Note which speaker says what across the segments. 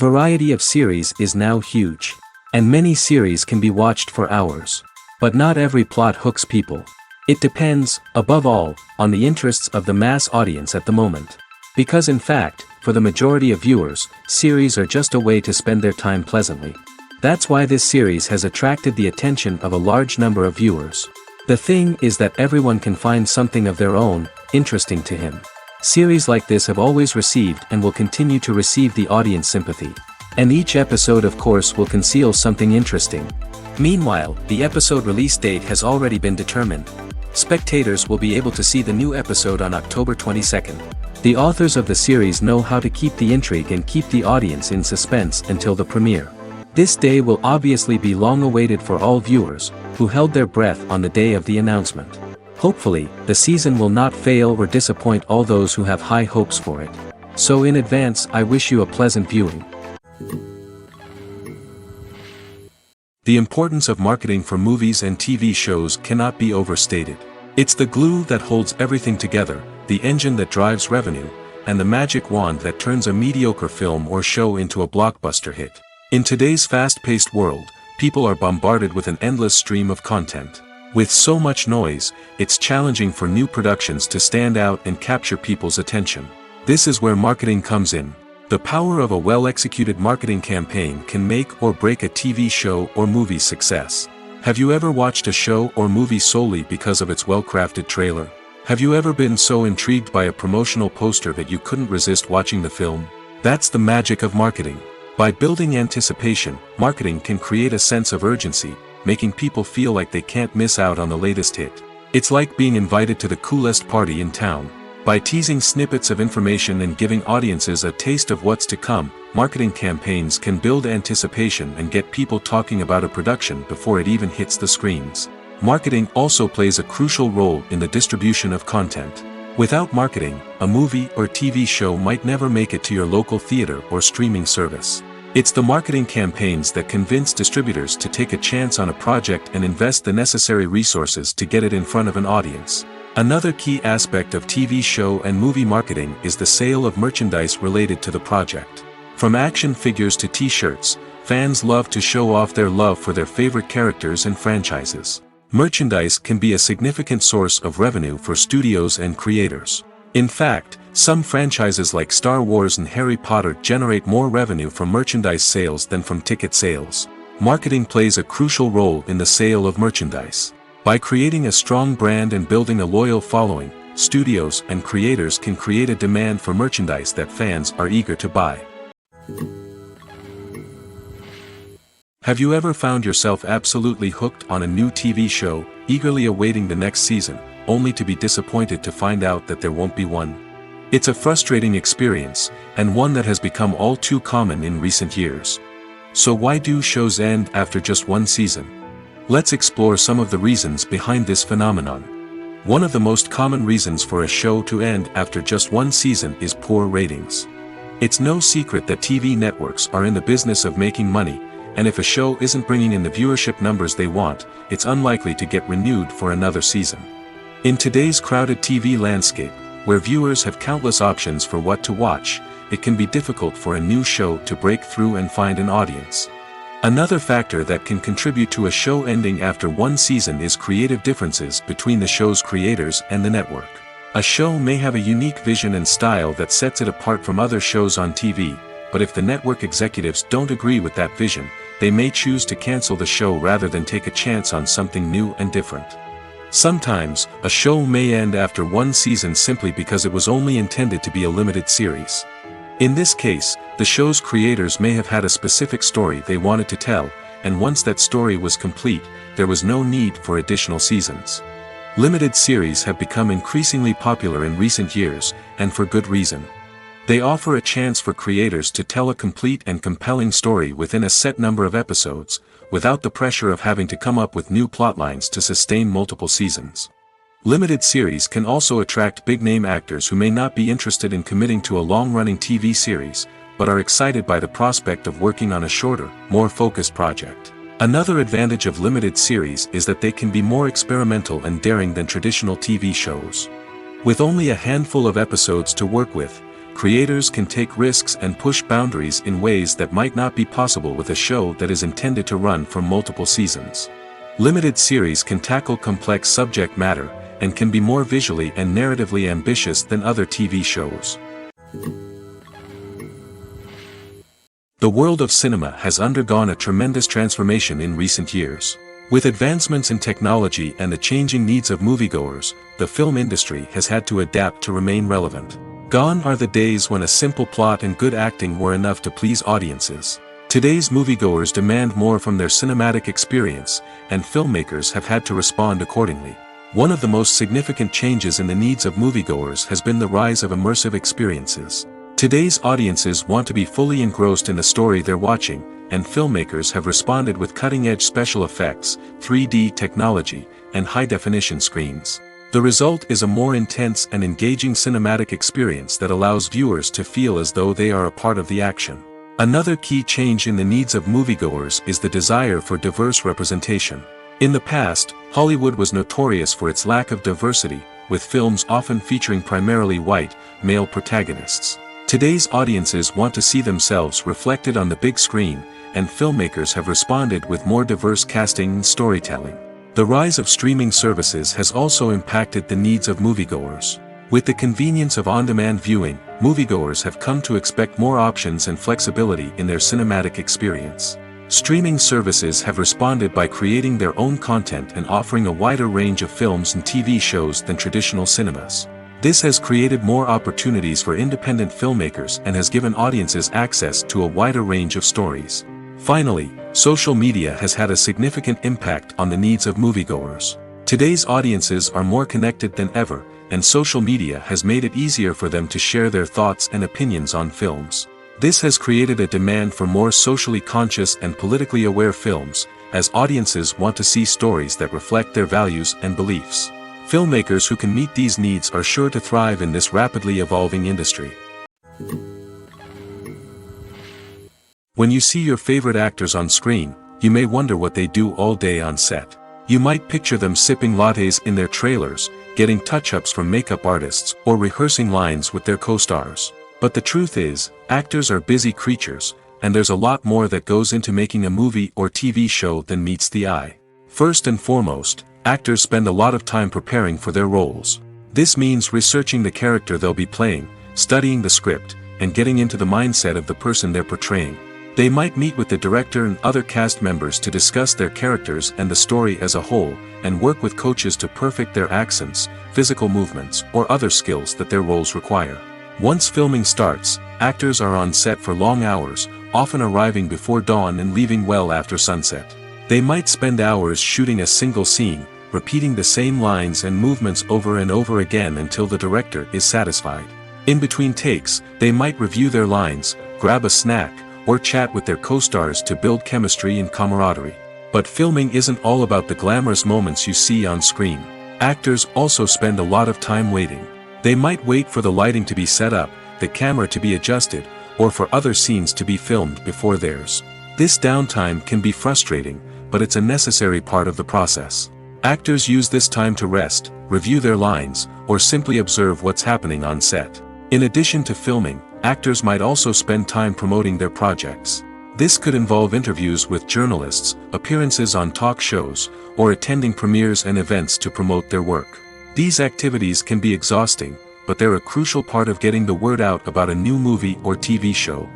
Speaker 1: The variety of series is now huge. And many series can be watched for hours. But not every plot hooks people. It depends, above all, on the interests of the mass audience at the moment. Because in fact, for the majority of viewers, series are just a way to spend their time pleasantly. That's why this series has attracted the attention of a large number of viewers. The thing is that everyone can find something of their own, interesting to him. Series like this have always received and will continue to receive the audience sympathy. And each episode of course will conceal something interesting. Meanwhile, the episode release date has already been determined. Spectators will be able to see the new episode on October 22nd. The authors of the series know how to keep the intrigue and keep the audience in suspense until the premiere. This day will obviously be long awaited for all viewers, who held their breath on the day of the announcement. Hopefully, the season will not fail or disappoint all those who have high hopes for it. So in advance I wish you a pleasant viewing. The importance of marketing for movies and TV shows cannot be overstated. It's the glue that holds everything together, the engine that drives revenue, and the magic wand that turns a mediocre film or show into a blockbuster hit. In today's fast-paced world, people are bombarded with an endless stream of content. With so much noise, it's challenging for new productions to stand out and capture people's attention. This is where marketing comes in. The power of a well-executed marketing campaign can make or break a TV show or movie's success. Have you ever watched a show or movie solely because of its well-crafted trailer? Have you ever been so intrigued by a promotional poster that you couldn't resist watching the film? That's the magic of marketing. By building anticipation, marketing can create a sense of urgency, making people feel like they can't miss out on the latest hit. It's like being invited to the coolest party in town. By teasing snippets of information and giving audiences a taste of what's to come, marketing campaigns can build anticipation and get people talking about a production before it even hits the screens. Marketing also plays a crucial role in the distribution of content. Without marketing, a movie or TV show might never make it to your local theater or streaming service. It's the marketing campaigns that convince distributors to take a chance on a project and invest the necessary resources to get it in front of an audience. Another key aspect of TV show and movie marketing is the sale of merchandise related to the project. From action figures to t-shirts, fans love to show off their love for their favorite characters and franchises. Merchandise can be a significant source of revenue for studios and creators. In fact, some franchises like Star Wars and Harry Potter generate more revenue from merchandise sales than from ticket sales. Marketing plays a crucial role in the sale of merchandise. By creating a strong brand and building a loyal following, studios and creators can create a demand for merchandise that fans are eager to buy. Have you ever found yourself absolutely hooked on a new TV show, eagerly awaiting the next season, only to be disappointed to find out that there won't be one? It's a frustrating experience, and one that has become all too common in recent years. So why do shows end after just one season? Let's explore some of the reasons behind this phenomenon. One of the most common reasons for a show to end after just one season is poor ratings. It's no secret that TV networks are in the business of making money, and if a show isn't bringing in the viewership numbers they want, it's unlikely to get renewed for another season. In today's crowded TV landscape, where viewers have countless options for what to watch, it can be difficult for a new show to break through and find an audience. Another factor that can contribute to a show ending after one season is creative differences between the show's creators and the network. A show may have a unique vision and style that sets it apart from other shows on TV, but if the network executives don't agree with that vision, they may choose to cancel the show rather than take a chance on something new and different. Sometimes, a show may end after one season simply because it was only intended to be a limited series. In this case, the show's creators may have had a specific story they wanted to tell, and once that story was complete, there was no need for additional seasons. Limited series have become increasingly popular in recent years, and for good reason. They offer a chance for creators to tell a complete and compelling story within a set number of episodes, without the pressure of having to come up with new plotlines to sustain multiple seasons. Limited series can also attract big-name actors who may not be interested in committing to a long-running TV series, but are excited by the prospect of working on a shorter, more focused project. Another advantage of limited series is that they can be more experimental and daring than traditional TV shows. With only a handful of episodes to work with, creators can take risks and push boundaries in ways that might not be possible with a show that is intended to run for multiple seasons. Limited series can tackle complex subject matter, and can be more visually and narratively ambitious than other TV shows. The world of cinema has undergone a tremendous transformation in recent years. With advancements in technology and the changing needs of moviegoers, the film industry has had to adapt to remain relevant. Gone are the days when a simple plot and good acting were enough to please audiences. Today's moviegoers demand more from their cinematic experience, and filmmakers have had to respond accordingly. One of the most significant changes in the needs of moviegoers has been the rise of immersive experiences. Today's audiences want to be fully engrossed in the story they're watching, and filmmakers have responded with cutting-edge special effects, 3D technology, and high-definition screens. The result is a more intense and engaging cinematic experience that allows viewers to feel as though they are a part of the action. Another key change in the needs of moviegoers is the desire for diverse representation. In the past, Hollywood was notorious for its lack of diversity, with films often featuring primarily white, male protagonists. Today's audiences want to see themselves reflected on the big screen, and filmmakers have responded with more diverse casting and storytelling. The rise of streaming services has also impacted the needs of moviegoers. With the convenience of on-demand viewing, moviegoers have come to expect more options and flexibility in their cinematic experience. Streaming services have responded by creating their own content and offering a wider range of films and TV shows than traditional cinemas. This has created more opportunities for independent filmmakers and has given audiences access to a wider range of stories. Finally, social media has had a significant impact on the needs of moviegoers. Today's audiences are more connected than ever, and social media has made it easier for them to share their thoughts and opinions on films. This has created a demand for more socially conscious and politically aware films, as audiences want to see stories that reflect their values and beliefs. Filmmakers who can meet these needs are sure to thrive in this rapidly evolving industry. When you see your favorite actors on screen, you may wonder what they do all day on set. You might picture them sipping lattes in their trailers, getting touch-ups from makeup artists, or rehearsing lines with their co-stars. But the truth is, actors are busy creatures, and there's a lot more that goes into making a movie or TV show than meets the eye. First and foremost, actors spend a lot of time preparing for their roles. This means researching the character they'll be playing, studying the script, and getting into the mindset of the person they're portraying. They might meet with the director and other cast members to discuss their characters and the story as a whole, and work with coaches to perfect their accents, physical movements, or other skills that their roles require. Once filming starts, actors are on set for long hours, often arriving before dawn and leaving well after sunset. They might spend hours shooting a single scene, repeating the same lines and movements over and over again until the director is satisfied. In between takes, they might review their lines, grab a snack, or chat with their co-stars to build chemistry and camaraderie. But filming isn't all about the glamorous moments you see on screen. Actors also spend a lot of time waiting. They might wait for the lighting to be set up, the camera to be adjusted, or for other scenes to be filmed before theirs. This downtime can be frustrating, but it's a necessary part of the process. Actors use this time to rest, review their lines, or simply observe what's happening on set. In addition to filming, actors might also spend time promoting their projects. This could involve interviews with journalists, appearances on talk shows, or attending premieres and events to promote their work. These activities can be exhausting, but they're a crucial part of getting the word out about a new movie or TV show.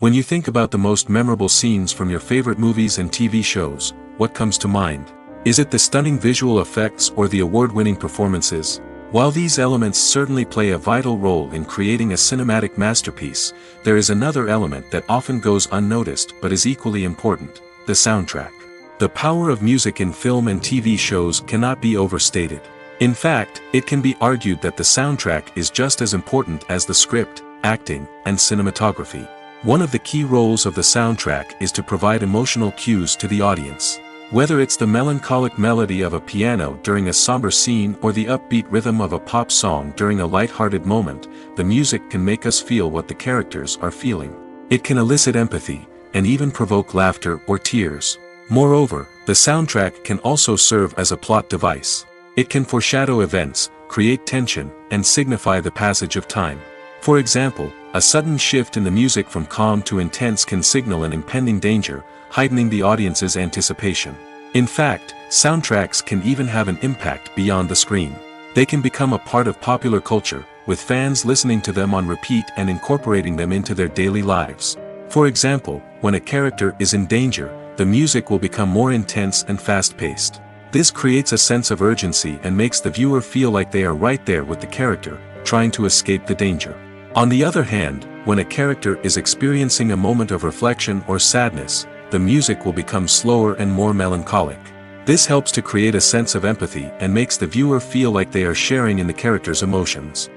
Speaker 1: When you think about the most memorable scenes from your favorite movies and TV shows, what comes to mind? Is it the stunning visual effects or the award-winning performances? While these elements certainly play a vital role in creating a cinematic masterpiece, there is another element that often goes unnoticed but is equally important: the soundtrack. The power of music in film and TV shows cannot be overstated. In fact, it can be argued that the soundtrack is just as important as the script, acting, and cinematography. One of the key roles of the soundtrack is to provide emotional cues to the audience. Whether it's the melancholic melody of a piano during a somber scene or the upbeat rhythm of a pop song during a light-hearted moment, the music can make us feel what the characters are feeling. It can elicit empathy, and even provoke laughter or tears. Moreover, the soundtrack can also serve as a plot device. It can foreshadow events, create tension, and signify the passage of time. For example, a sudden shift in the music from calm to intense can signal an impending danger, heightening the audience's anticipation. In fact, soundtracks can even have an impact beyond the screen. They can become a part of popular culture, with fans listening to them on repeat and incorporating them into their daily lives. For example, when a character is in danger, the music will become more intense and fast-paced. This creates a sense of urgency and makes the viewer feel like they are right there with the character, trying to escape the danger. On the other hand, when a character is experiencing a moment of reflection or sadness, the music will become slower and more melancholic. This helps to create a sense of empathy and makes the viewer feel like they are sharing in the character's emotions.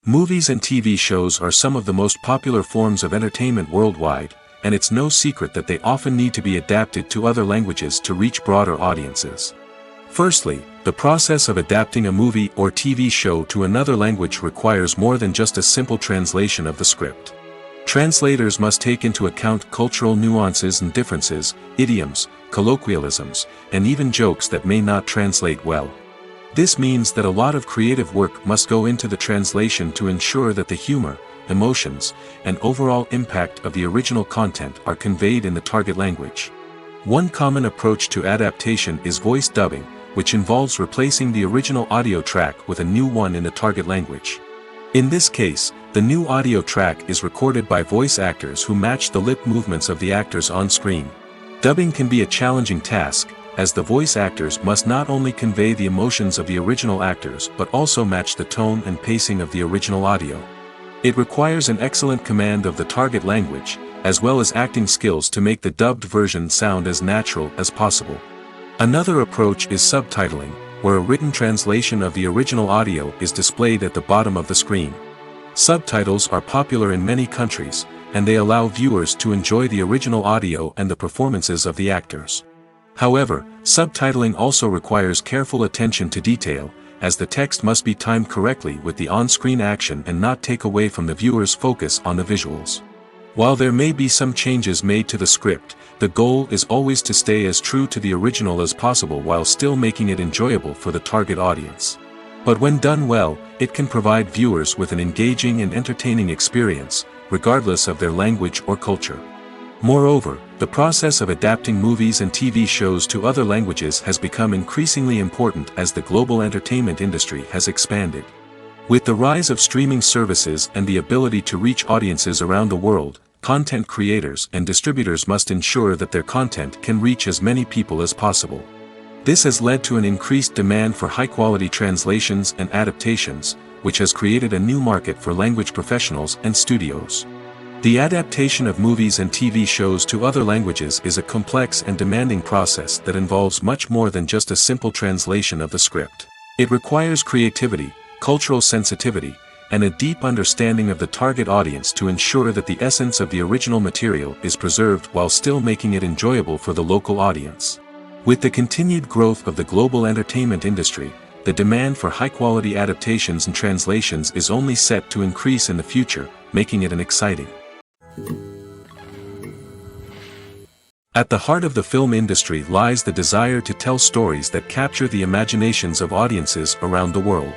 Speaker 1: Movies and TV shows are some of the most popular forms of entertainment worldwide, and it's no secret that they often need to be adapted to other languages to reach broader audiences. Firstly, the process of adapting a movie or TV show to another language requires more than just a simple translation of the script. Translators must take into account cultural nuances and differences, idioms, colloquialisms, and even jokes that may not translate well. This means that a lot of creative work must go into the translation to ensure that the humor, emotions, and overall impact of the original content are conveyed in the target language. One common approach to adaptation is voice dubbing, which involves replacing the original audio track with a new one in the target language. In this case, the new audio track is recorded by voice actors who match the lip movements of the actors on screen. Dubbing can be a challenging task, as the voice actors must not only convey the emotions of the original actors but also match the tone and pacing of the original audio. It requires an excellent command of the target language, as well as acting skills to make the dubbed version sound as natural as possible. Another approach is subtitling, where a written translation of the original audio is displayed at the bottom of the screen. Subtitles are popular in many countries, and they allow viewers to enjoy the original audio and the performances of the actors. However, subtitling also requires careful attention to detail, as the text must be timed correctly with the on-screen action and not take away from the viewer's focus on the visuals. While there may be some changes made to the script, the goal is always to stay as true to the original as possible while still making it enjoyable for the target audience. But when done well, it can provide viewers with an engaging and entertaining experience, regardless of their language or culture. Moreover, the process of adapting movies and TV shows to other languages has become increasingly important as the global entertainment industry has expanded. With the rise of streaming services and the ability to reach audiences around the world, content creators and distributors must ensure that their content can reach as many people as possible. This has led to an increased demand for high-quality translations and adaptations, which has created a new market for language professionals and studios. The adaptation of movies and TV shows to other languages is a complex and demanding process that involves much more than just a simple translation of the script. It requires creativity, cultural sensitivity, and a deep understanding of the target audience to ensure that the essence of the original material is preserved while still making it enjoyable for the local audience. With the continued growth of the global entertainment industry, the demand for high-quality adaptations and translations is only set to increase in the future, making it an exciting. At the heart of the film industry lies the desire to tell stories that capture the imaginations of audiences around the world.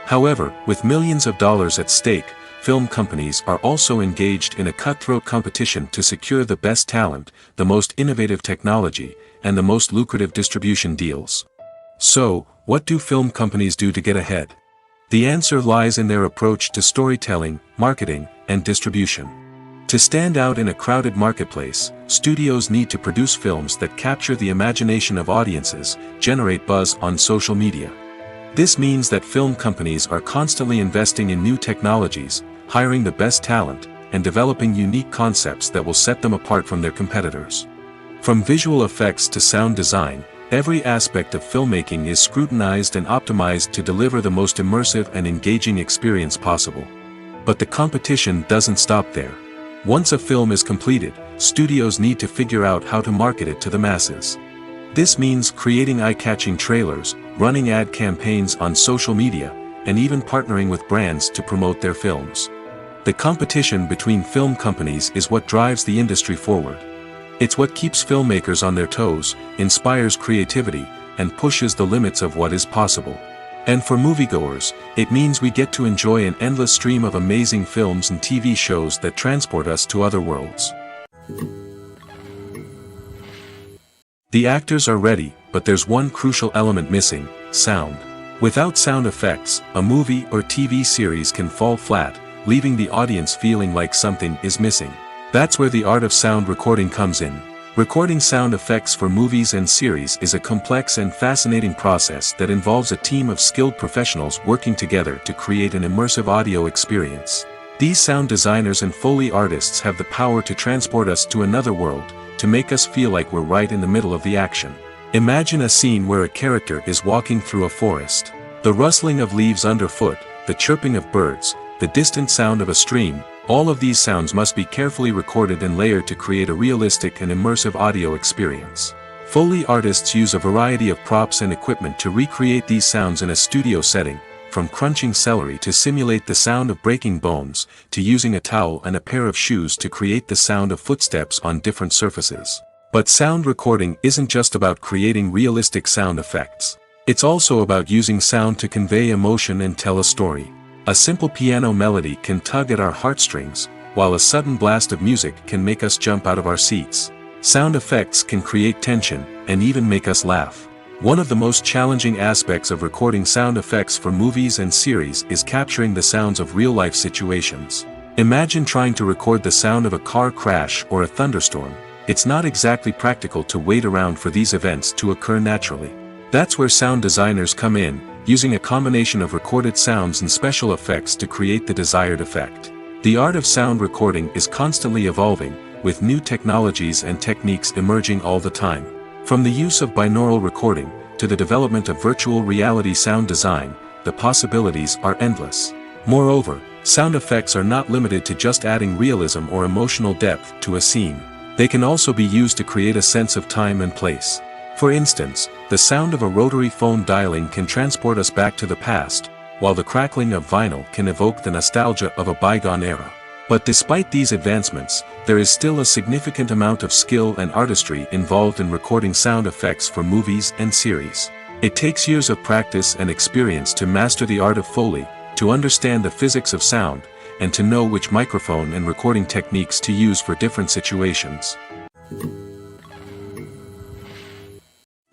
Speaker 1: However, with millions of dollars at stake, film companies are also engaged in a cutthroat competition to secure the best talent, the most innovative technology, and the most lucrative distribution deals. So, what do film companies do to get ahead? The answer lies in their approach to storytelling, marketing, and distribution. To stand out in a crowded marketplace, studios need to produce films that capture the imagination of audiences, generate buzz on social media. This means that film companies are constantly investing in new technologies, hiring the best talent, and developing unique concepts that will set them apart from their competitors. From visual effects to sound design, every aspect of filmmaking is scrutinized and optimized to deliver the most immersive and engaging experience possible. But the competition doesn't stop there. Once a film is completed, studios need to figure out how to market it to the masses. This means creating eye-catching trailers, running ad campaigns on social media, and even partnering with brands to promote their films. The competition between film companies is what drives the industry forward. It's what keeps filmmakers on their toes, inspires creativity, and pushes the limits of what is possible. And for moviegoers, it means we get to enjoy an endless stream of amazing films and TV shows that transport us to other worlds. The actors are ready, but there's one crucial element missing: sound. Without sound effects, a movie or TV series can fall flat, leaving the audience feeling like something is missing. That's where the art of sound recording comes in. Recording sound effects for movies and series is a complex and fascinating process that involves a team of skilled professionals working together to create an immersive audio experience. These sound designers and Foley artists have the power to transport us to another world, to make us feel like we're right in the middle of the action. Imagine a scene where a character is walking through a forest. The rustling of leaves underfoot, the chirping of birds, the distant sound of a stream, all of these sounds must be carefully recorded and layered to create a realistic and immersive audio experience. Foley artists use a variety of props and equipment to recreate these sounds in a studio setting, from crunching celery to simulate the sound of breaking bones, to using a towel and a pair of shoes to create the sound of footsteps on different surfaces. But sound recording isn't just about creating realistic sound effects. It's also about using sound to convey emotion and tell a story. A simple piano melody can tug at our heartstrings, while a sudden blast of music can make us jump out of our seats. Sound effects can create tension, and even make us laugh. One of the most challenging aspects of recording sound effects for movies and series is capturing the sounds of real-life situations. Imagine trying to record the sound of a car crash or a thunderstorm. It's not exactly practical to wait around for these events to occur naturally. That's where sound designers come in, using a combination of recorded sounds and special effects to create the desired effect. The art of sound recording is constantly evolving, with new technologies and techniques emerging all the time. From the use of binaural recording, to the development of virtual reality sound design, the possibilities are endless. Moreover, sound effects are not limited to just adding realism or emotional depth to a scene. They can also be used to create a sense of time and place. For instance, the sound of a rotary phone dialing can transport us back to the past, while the crackling of vinyl can evoke the nostalgia of a bygone era. But despite these advancements, there is still a significant amount of skill and artistry involved in recording sound effects for movies and series. It takes years of practice and experience to master the art of Foley, to understand the physics of sound, and to know which microphone and recording techniques to use for different situations.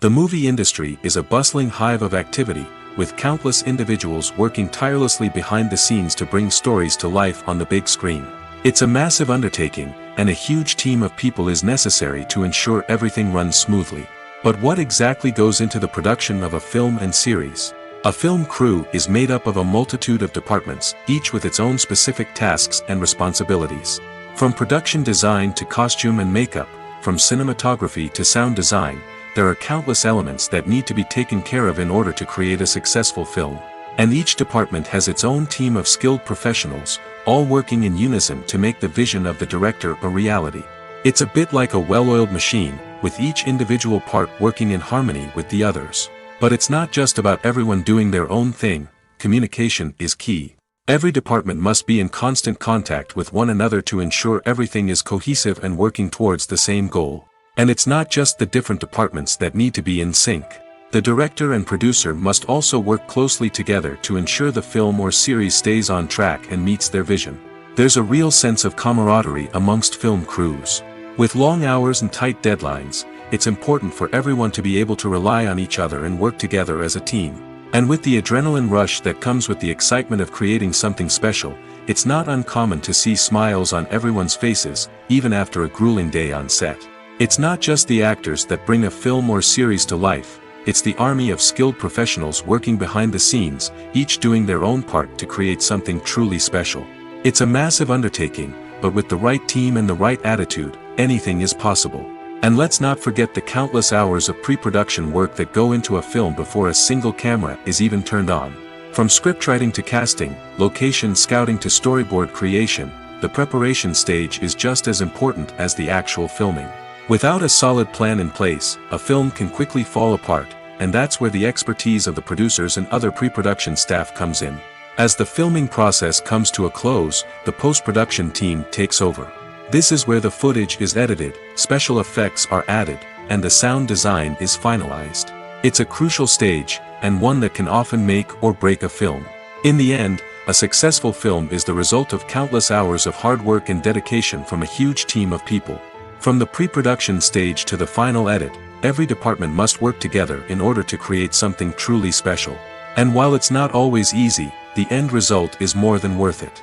Speaker 1: The movie industry is a bustling hive of activity, with countless individuals working tirelessly behind the scenes to bring stories to life on the big screen. It's a massive undertaking, and a huge team of people is necessary to ensure everything runs smoothly. But what exactly goes into the production of a film and series? A film crew is made up of a multitude of departments, each with its own specific tasks and responsibilities. From production design to costume and makeup, from cinematography to sound design, there are countless elements that need to be taken care of in order to create a successful film. And each department has its own team of skilled professionals, all working in unison to make the vision of the director a reality. It's a bit like a well-oiled machine, with each individual part working in harmony with the others. But it's not just about everyone doing their own thing. Communication is key. Every department must be in constant contact with one another to ensure everything is cohesive and working towards the same goal. And it's not just the different departments that need to be in sync. The director and producer must also work closely together to ensure the film or series stays on track and meets their vision. There's a real sense of camaraderie amongst film crews. With long hours and tight deadlines, it's important for everyone to be able to rely on each other and work together as a team. And with the adrenaline rush that comes with the excitement of creating something special, it's not uncommon to see smiles on everyone's faces, even after a grueling day on set. It's not just the actors that bring a film or series to life, it's the army of skilled professionals working behind the scenes, each doing their own part to create something truly special. It's a massive undertaking, but with the right team and the right attitude, anything is possible. And let's not forget the countless hours of pre-production work that go into a film before a single camera is even turned on. From scriptwriting to casting, location scouting to storyboard creation, the preparation stage is just as important as the actual filming. Without a solid plan in place, a film can quickly fall apart, and that's where the expertise of the producers and other pre-production staff comes in. As the filming process comes to a close, the post-production team takes over. This is where the footage is edited, special effects are added, and the sound design is finalized. It's a crucial stage, and one that can often make or break a film. In the end, a successful film is the result of countless hours of hard work and dedication from a huge team of people. From the pre-production stage to the final edit, every department must work together in order to create something truly special. And while it's not always easy, the end result is more than worth it.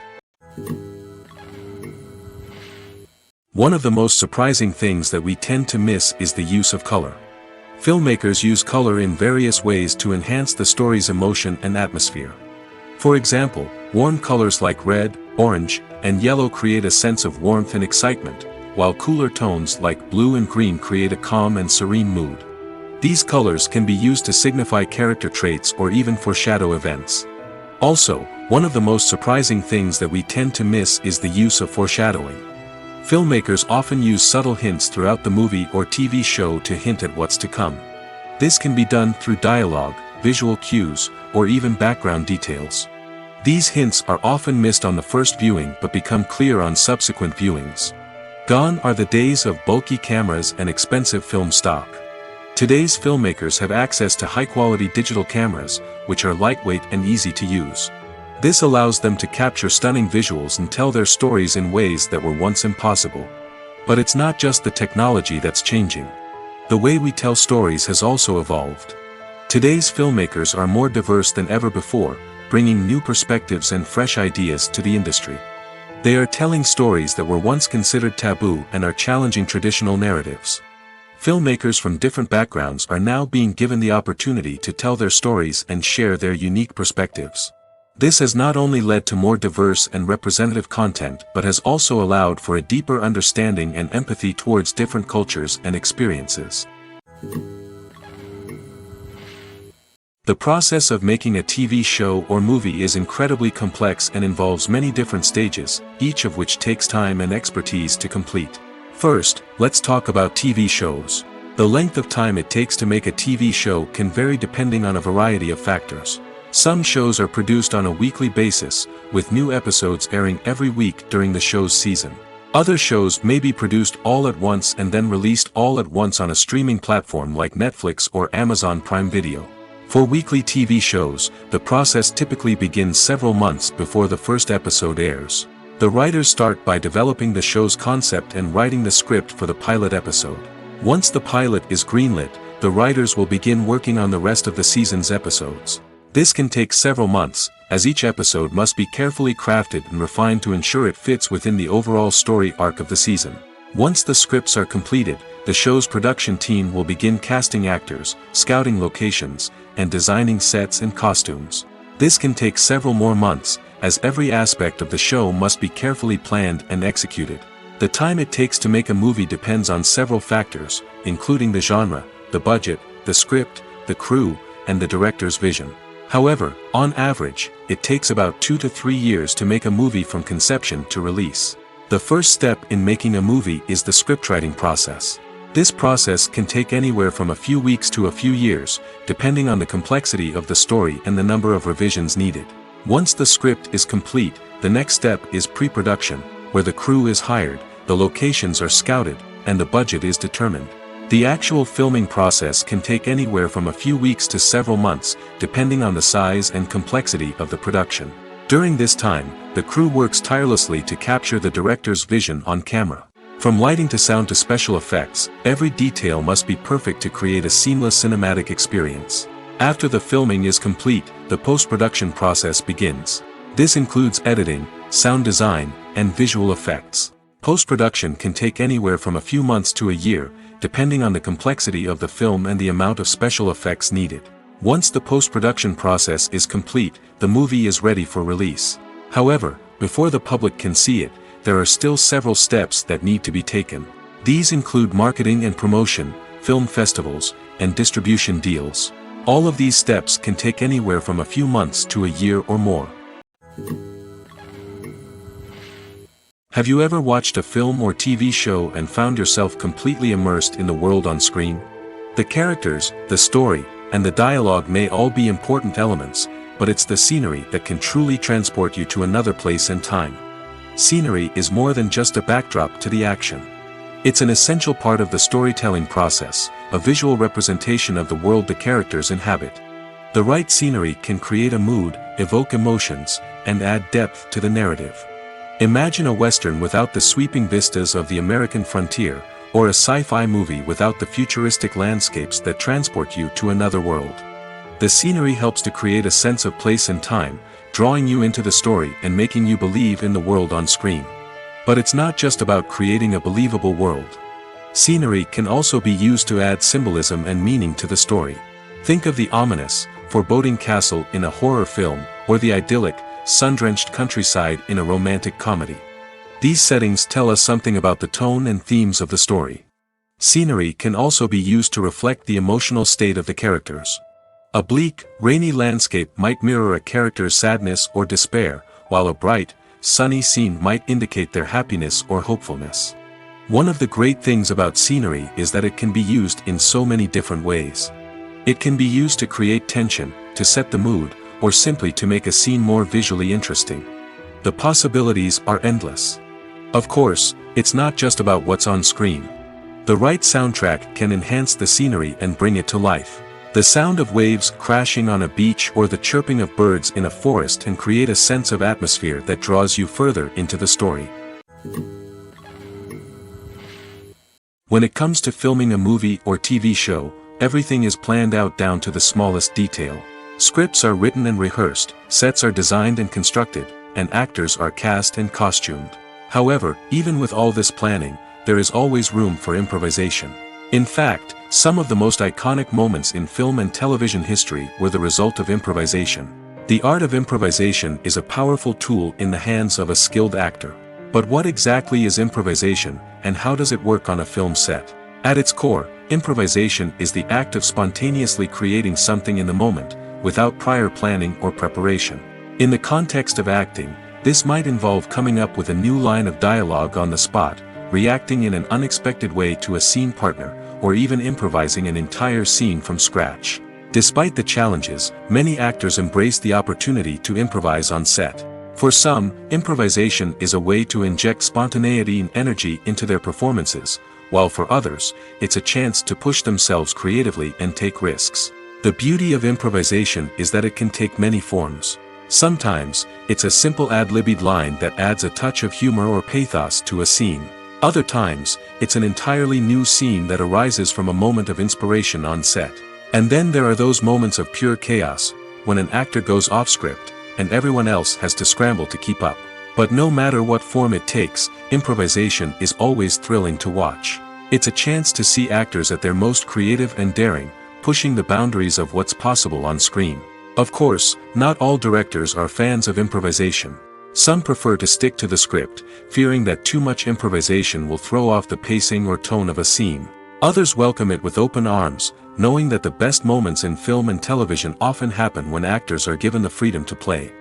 Speaker 1: One of the most surprising things that we tend to miss is the use of color. Filmmakers use color in various ways to enhance the story's emotion and atmosphere. For example, warm colors like red, orange, and yellow create a sense of warmth and excitement, while cooler tones like blue and green create a calm and serene mood. These colors can be used to signify character traits or even foreshadow events. Also, one of the most surprising things that we tend to miss is the use of foreshadowing. Filmmakers often use subtle hints throughout the movie or TV show to hint at what's to come. This can be done through dialogue, visual cues, or even background details. These hints are often missed on the first viewing but become clear on subsequent viewings. Gone are the days of bulky cameras and expensive film stock. Today's filmmakers have access to high-quality digital cameras, which are lightweight and easy to use. This allows them to capture stunning visuals and tell their stories in ways that were once impossible. But it's not just the technology that's changing. The way we tell stories has also evolved. Today's filmmakers are more diverse than ever before, bringing new perspectives and fresh ideas to the industry. They are telling stories that were once considered taboo and are challenging traditional narratives. Filmmakers from different backgrounds are now being given the opportunity to tell their stories and share their unique perspectives. This has not only led to more diverse and representative content but has also allowed for a deeper understanding and empathy towards different cultures and experiences. The process of making a TV show or movie is incredibly complex and involves many different stages, each of which takes time and expertise to complete. First, let's talk about TV shows. The length of time it takes to make a TV show can vary depending on a variety of factors. Some shows are produced on a weekly basis, with new episodes airing every week during the show's season. Other shows may be produced all at once and then released all at once on a streaming platform like Netflix or Amazon Prime Video. For weekly TV shows, the process typically begins several months before the first episode airs. The writers start by developing the show's concept and writing the script for the pilot episode. Once the pilot is greenlit, the writers will begin working on the rest of the season's episodes. This can take several months, as each episode must be carefully crafted and refined to ensure it fits within the overall story arc of the season. Once the scripts are completed, the show's production team will begin casting actors, scouting locations, and designing sets and costumes. This can take several more months, as every aspect of the show must be carefully planned and executed. The time it takes to make a movie depends on several factors, including the genre, the budget, the script, the crew, and the director's vision. However, on average, it takes about 2 to 3 years to make a movie from conception to release. The first step in making a movie is the scriptwriting process. This process can take anywhere from a few weeks to a few years, depending on the complexity of the story and the number of revisions needed. Once the script is complete, the next step is pre-production, where the crew is hired, the locations are scouted, and the budget is determined. The actual filming process can take anywhere from a few weeks to several months, depending on the size and complexity of the production. During this time, the crew works tirelessly to capture the director's vision on camera. From lighting to sound to special effects, every detail must be perfect to create a seamless cinematic experience. After the filming is complete, the post-production process begins. This includes editing, sound design, and visual effects. Post-production can take anywhere from a few months to a year, depending on the complexity of the film and the amount of special effects needed. Once the post-production process is complete, the movie is ready for release. However, before the public can see it, there are still several steps that need to be taken. These include marketing and promotion, film festivals, and distribution deals. All of these steps can take anywhere from a few months to a year or more. Have you ever watched a film or TV show and found yourself completely immersed in the world on screen? The characters, the story, and the dialogue may all be important elements, but it's the scenery that can truly transport you to another place and time. Scenery is more than just a backdrop to the action. It's an essential part of the storytelling process, a visual representation of the world the characters inhabit. The right scenery can create a mood, evoke emotions, and add depth to the narrative. Imagine a Western without the sweeping vistas of the American frontier, or a sci-fi movie without the futuristic landscapes that transport you to another world. The scenery helps to create a sense of place and time, drawing you into the story and making you believe in the world on screen. But it's not just about creating a believable world. Scenery can also be used to add symbolism and meaning to the story. Think of the ominous, foreboding castle in a horror film, or the idyllic, sun-drenched countryside in a romantic comedy. These settings tell us something about the tone and themes of the story. Scenery can also be used to reflect the emotional state of the characters. A bleak, rainy landscape might mirror a character's sadness or despair, while a bright, sunny scene might indicate their happiness or hopefulness. One of the great things about scenery is that it can be used in so many different ways. It can be used to create tension, to set the mood, or simply to make a scene more visually interesting. The possibilities are endless. Of course, it's not just about what's on screen. The right soundtrack can enhance the scenery and bring it to life. The sound of waves crashing on a beach or the chirping of birds in a forest can create a sense of atmosphere that draws you further into the story. When it comes to filming a movie or TV show, everything is planned out down to the smallest detail. Scripts are written and rehearsed, sets are designed and constructed, and actors are cast and costumed. However, even with all this planning, there is always room for improvisation. In fact, some of the most iconic moments in film and television history were the result of improvisation. The art of improvisation is a powerful tool in the hands of a skilled actor. But what exactly is improvisation, and how does it work on a film set? At its core, improvisation is the act of spontaneously creating something in the moment, without prior planning or preparation. In the context of acting, this might involve coming up with a new line of dialogue on the spot, reacting in an unexpected way to a scene partner, or even improvising an entire scene from scratch. Despite the challenges, many actors embrace the opportunity to improvise on set. For some, improvisation is a way to inject spontaneity and energy into their performances, while for others, it's a chance to push themselves creatively and take risks. The beauty of improvisation is that it can take many forms. Sometimes, it's a simple ad-libbed line that adds a touch of humor or pathos to a scene. Other times, it's an entirely new scene that arises from a moment of inspiration on set. And then there are those moments of pure chaos, when an actor goes off script, and everyone else has to scramble to keep up. But no matter what form it takes, improvisation is always thrilling to watch. It's a chance to see actors at their most creative and daring, pushing the boundaries of what's possible on screen. Of course, not all directors are fans of improvisation. Some prefer to stick to the script, fearing that too much improvisation will throw off the pacing or tone of a scene. Others welcome it with open arms, knowing that the best moments in film and television often happen when actors are given the freedom to play.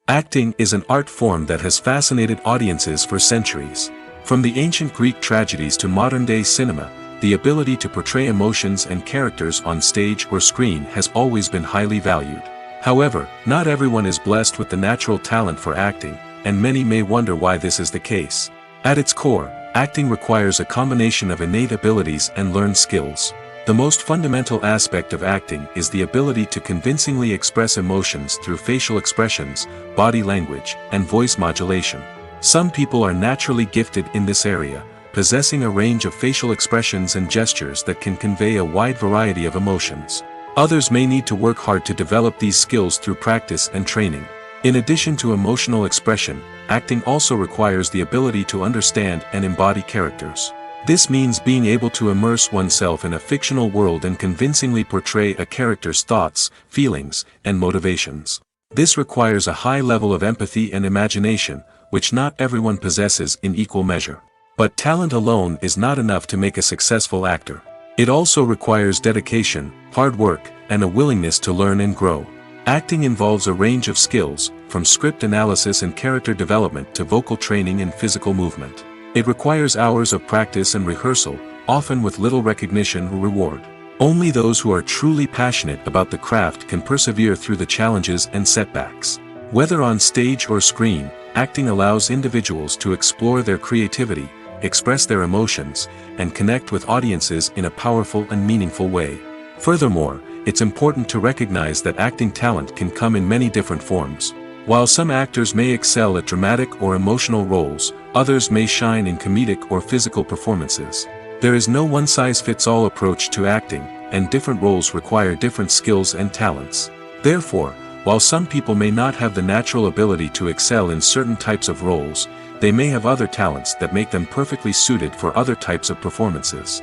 Speaker 1: Acting is an art form that has fascinated audiences for centuries. From the ancient Greek tragedies to modern-day cinema, the ability to portray emotions and characters on stage or screen has always been highly valued. However, not everyone is blessed with the natural talent for acting, and many may wonder why this is the case. At its core, acting requires a combination of innate abilities and learned skills. The most fundamental aspect of acting is the ability to convincingly express emotions through facial expressions, body language, and voice modulation. Some people are naturally gifted in this area, possessing a range of facial expressions and gestures that can convey a wide variety of emotions. Others may need to work hard to develop these skills through practice and training. In addition to emotional expression, acting also requires the ability to understand and embody characters. This means being able to immerse oneself in a fictional world and convincingly portray a character's thoughts, feelings, and motivations. This requires a high level of empathy and imagination, which not everyone possesses in equal measure. But talent alone is not enough to make a successful actor. It also requires dedication, hard work, and a willingness to learn and grow. Acting involves a range of skills, from script analysis and character development to vocal training and physical movement. It requires hours of practice and rehearsal, often with little recognition or reward. Only those who are truly passionate about the craft can persevere through the challenges and setbacks. Whether on stage or screen, acting allows individuals to explore their creativity, express their emotions, and connect with audiences in a powerful and meaningful way. Furthermore, it's important to recognize that acting talent can come in many different forms. While some actors may excel at dramatic or emotional roles, others may shine in comedic or physical performances. There is no one-size-fits-all approach to acting, and different roles require different skills and talents. Therefore, while some people may not have the natural ability to excel in certain types of roles, they may have other talents that make them perfectly suited for other types of performances.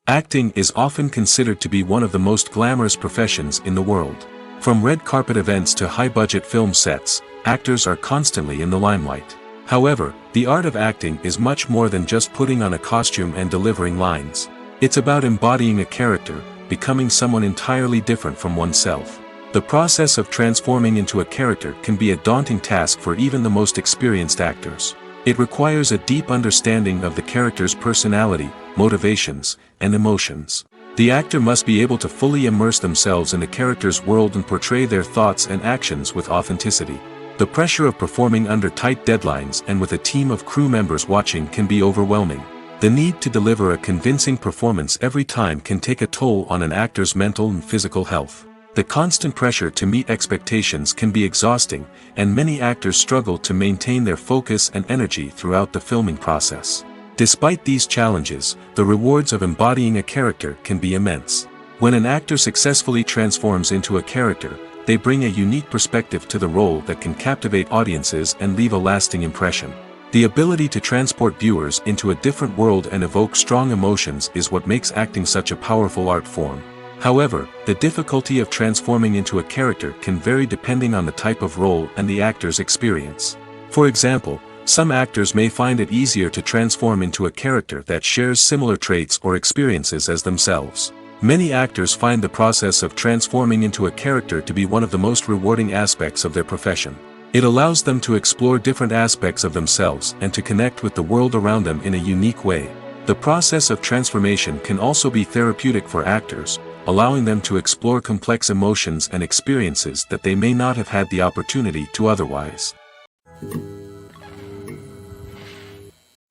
Speaker 1: Acting is often considered to be one of the most glamorous professions in the world. From red carpet events to high-budget film sets, actors are constantly in the limelight. However, the art of acting is much more than just putting on a costume and delivering lines. It's about embodying a character, becoming someone entirely different from oneself. The process of transforming into a character can be a daunting task for even the most experienced actors. It requires a deep understanding of the character's personality, motivations, and emotions. The actor must be able to fully immerse themselves in the character's world and portray their thoughts and actions with authenticity. The pressure of performing under tight deadlines and with a team of crew members watching can be overwhelming. The need to deliver a convincing performance every time can take a toll on an actor's mental and physical health. The constant pressure to meet expectations can be exhausting, and many actors struggle to maintain their focus and energy throughout the filming process. Despite these challenges, the rewards of embodying a character can be immense. When an actor successfully transforms into a character, they bring a unique perspective to the role that can captivate audiences and leave a lasting impression. The ability to transport viewers into a different world and evoke strong emotions is what makes acting such a powerful art form. However, the difficulty of transforming into a character can vary depending on the type of role and the actor's experience. For example, some actors may find it easier to transform into a character that shares similar traits or experiences as themselves. Many actors find the process of transforming into a character to be one of the most rewarding aspects of their profession. It allows them to explore different aspects of themselves and to connect with the world around them in a unique way. The process of transformation can also be therapeutic for actors, allowing them to explore complex emotions and experiences that they may not have had the opportunity to otherwise.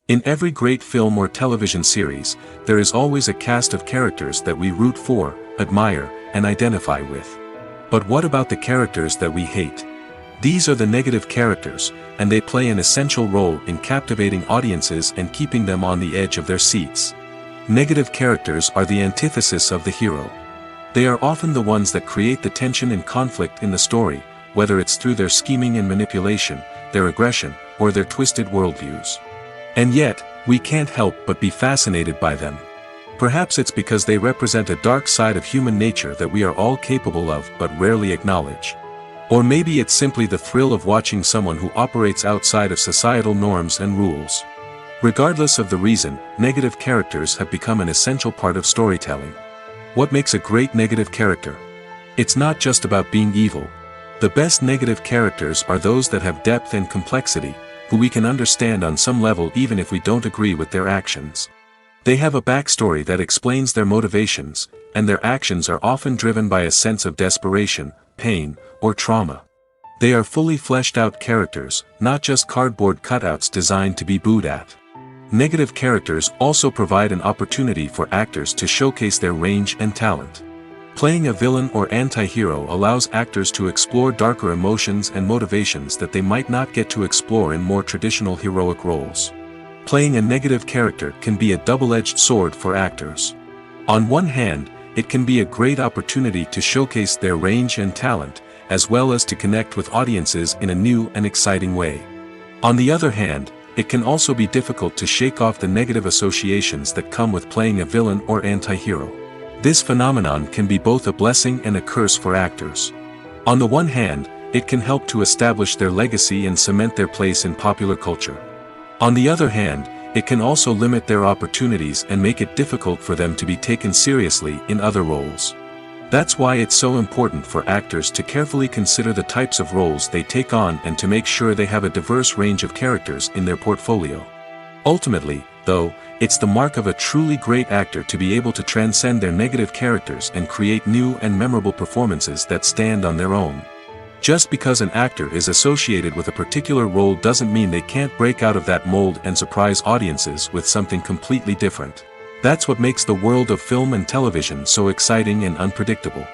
Speaker 1: In every great film or television series, there is always a cast of characters that we root for, admire, and identify with. But what about the characters that we hate? These are the negative characters, and they play an essential role in captivating audiences and keeping them on the edge of their seats. Negative characters are the antithesis of the hero. They are often the ones that create the tension and conflict in the story, whether it's through their scheming and manipulation, their aggression, or their twisted worldviews. And yet, we can't help but be fascinated by them. Perhaps it's because they represent a dark side of human nature that we are all capable of but rarely acknowledge. Or maybe it's simply the thrill of watching someone who operates outside of societal norms and rules. Regardless of the reason, negative characters have become an essential part of storytelling. What makes a great negative character? It's not just about being evil. The best negative characters are those that have depth and complexity, who we can understand on some level even if we don't agree with their actions. They have a backstory that explains their motivations, and their actions are often driven by a sense of desperation, pain, or trauma. They are fully fleshed out characters, not just cardboard cutouts designed to be booed at. Negative characters also provide an opportunity for actors to showcase their range and talent. Playing a villain or anti-hero allows actors to explore darker emotions and motivations that they might not get to explore in more traditional heroic roles. Playing a negative character can be a double-edged sword for actors. On one hand, it can be a great opportunity to showcase their range and talent, as well as to connect with audiences in a new and exciting way. On the other hand, it can also be difficult to shake off the negative associations that come with playing a villain or anti-hero. This phenomenon can be both a blessing and a curse for actors. On the one hand, it can help to establish their legacy and cement their place in popular culture. On the other hand, it can also limit their opportunities and make it difficult for them to be taken seriously in other roles. That's why it's so important for actors to carefully consider the types of roles they take on and to make sure they have a diverse range of characters in their portfolio. Ultimately, though, it's the mark of a truly great actor to be able to transcend their negative characters and create new and memorable performances that stand on their own. Just because an actor is associated with a particular role doesn't mean they can't break out of that mold and surprise audiences with something completely different. That's what makes the world of film and television so exciting and unpredictable.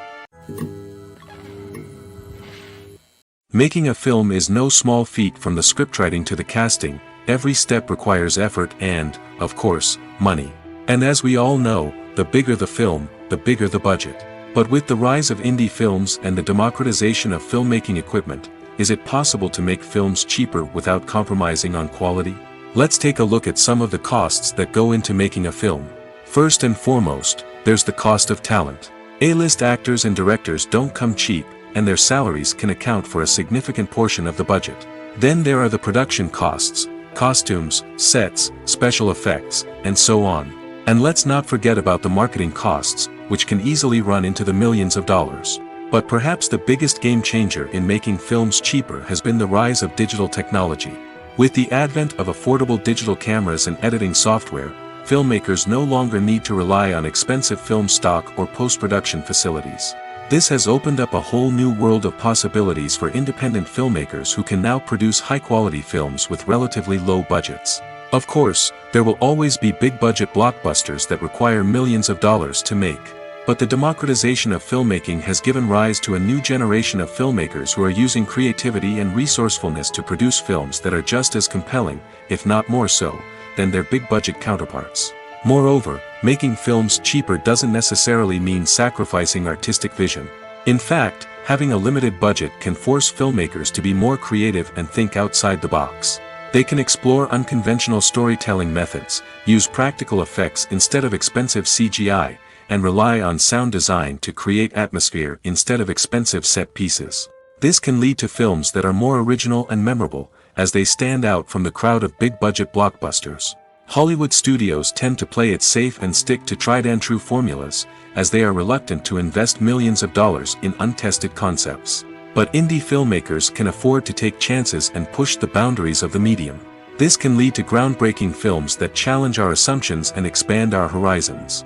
Speaker 1: Making a film is no small feat. From the scriptwriting to the casting, every step requires effort and, of course, money. And as we all know, the bigger the film, the bigger the budget. But with the rise of indie films and the democratization of filmmaking equipment, is it possible to make films cheaper without compromising on quality? Let's take a look at some of the costs that go into making a film. First and foremost, there's the cost of talent. A-list actors and directors don't come cheap, and their salaries can account for a significant portion of the budget. Then there are the production costs, costumes, sets, special effects, and so on. And let's not forget about the marketing costs, which can easily run into the millions of dollars. But perhaps the biggest game changer in making films cheaper has been the rise of digital technology. With the advent of affordable digital cameras and editing software, filmmakers no longer need to rely on expensive film stock or post-production facilities. This has opened up a whole new world of possibilities for independent filmmakers who can now produce high-quality films with relatively low budgets. Of course, there will always be big-budget blockbusters that require millions of dollars to make. But the democratization of filmmaking has given rise to a new generation of filmmakers who are using creativity and resourcefulness to produce films that are just as compelling, if not more so, than their big-budget counterparts. Moreover, making films cheaper doesn't necessarily mean sacrificing artistic vision. In fact, having a limited budget can force filmmakers to be more creative and think outside the box. They can explore unconventional storytelling methods, use practical effects instead of expensive CGI, and rely on sound design to create atmosphere instead of expensive set pieces. This can lead to films that are more original and memorable, as they stand out from the crowd of big-budget blockbusters. Hollywood studios tend to play it safe and stick to tried-and-true formulas, as they are reluctant to invest millions of dollars in untested concepts. But indie filmmakers can afford to take chances and push the boundaries of the medium. This can lead to groundbreaking films that challenge our assumptions and expand our horizons.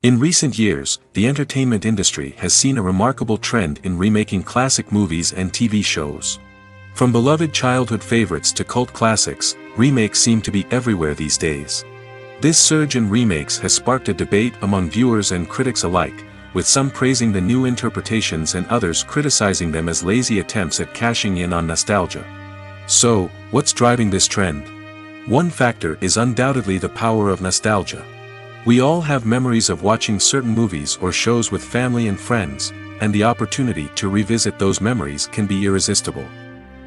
Speaker 1: In recent years, the entertainment industry has seen a remarkable trend in remaking classic movies and TV shows. From beloved childhood favorites to cult classics, remakes seem to be everywhere these days. This surge in remakes has sparked a debate among viewers and critics alike, with some praising the new interpretations and others criticizing them as lazy attempts at cashing in on nostalgia. So, what's driving this trend? One factor is undoubtedly the power of nostalgia. We all have memories of watching certain movies or shows with family and friends, and the opportunity to revisit those memories can be irresistible.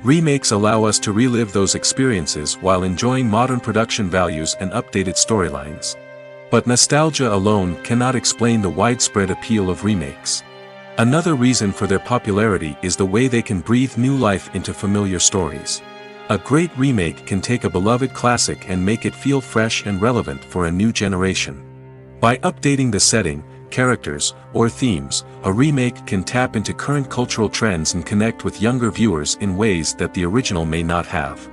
Speaker 1: Remakes allow us to relive those experiences while enjoying modern production values and updated storylines. But nostalgia alone cannot explain the widespread appeal of remakes. Another reason for their popularity is the way they can breathe new life into familiar stories. A great remake can take a beloved classic and make it feel fresh and relevant for a new generation. By updating the setting, characters, or themes, a remake can tap into current cultural trends and connect with younger viewers in ways that the original may not have.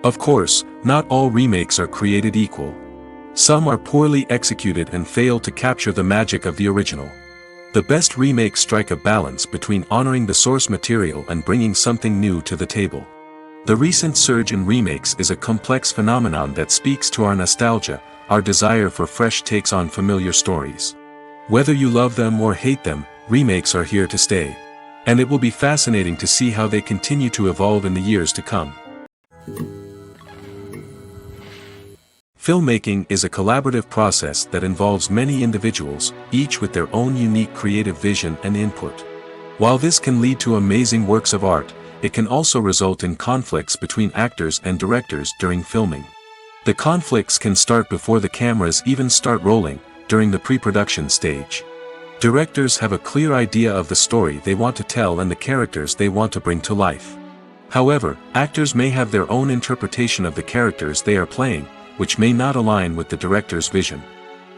Speaker 1: Of course, not all remakes are created equal. Some are poorly executed and fail to capture the magic of the original. The best remakes strike a balance between honoring the source material and bringing something new to the table. The recent surge in remakes is a complex phenomenon that speaks to our nostalgia, our desire for fresh takes on familiar stories. Whether you love them or hate them, remakes are here to stay. And it will be fascinating to see how they continue to evolve in the years to come. Filmmaking is a collaborative process that involves many individuals, each with their own unique creative vision and input. While this can lead to amazing works of art, it can also result in conflicts between actors and directors during filming. The conflicts can start before the cameras even start rolling, during the pre-production stage. Directors have a clear idea of the story they want to tell and the characters they want to bring to life. However, actors may have their own interpretation of the characters they are playing, which may not align with the director's vision.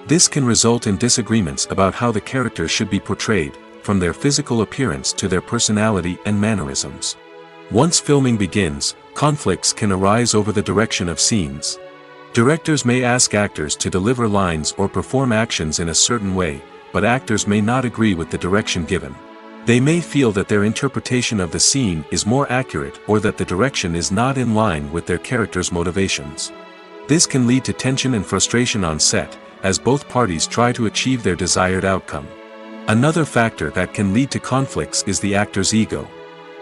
Speaker 1: This can result in disagreements about how the characters should be portrayed, from their physical appearance to their personality and mannerisms. Once filming begins, conflicts can arise over the direction of scenes. Directors may ask actors to deliver lines or perform actions in a certain way, but actors may not agree with the direction given. They may feel that their interpretation of the scene is more accurate or that the direction is not in line with their character's motivations. This can lead to tension and frustration on set, as both parties try to achieve their desired outcome. Another factor that can lead to conflicts is the actor's ego.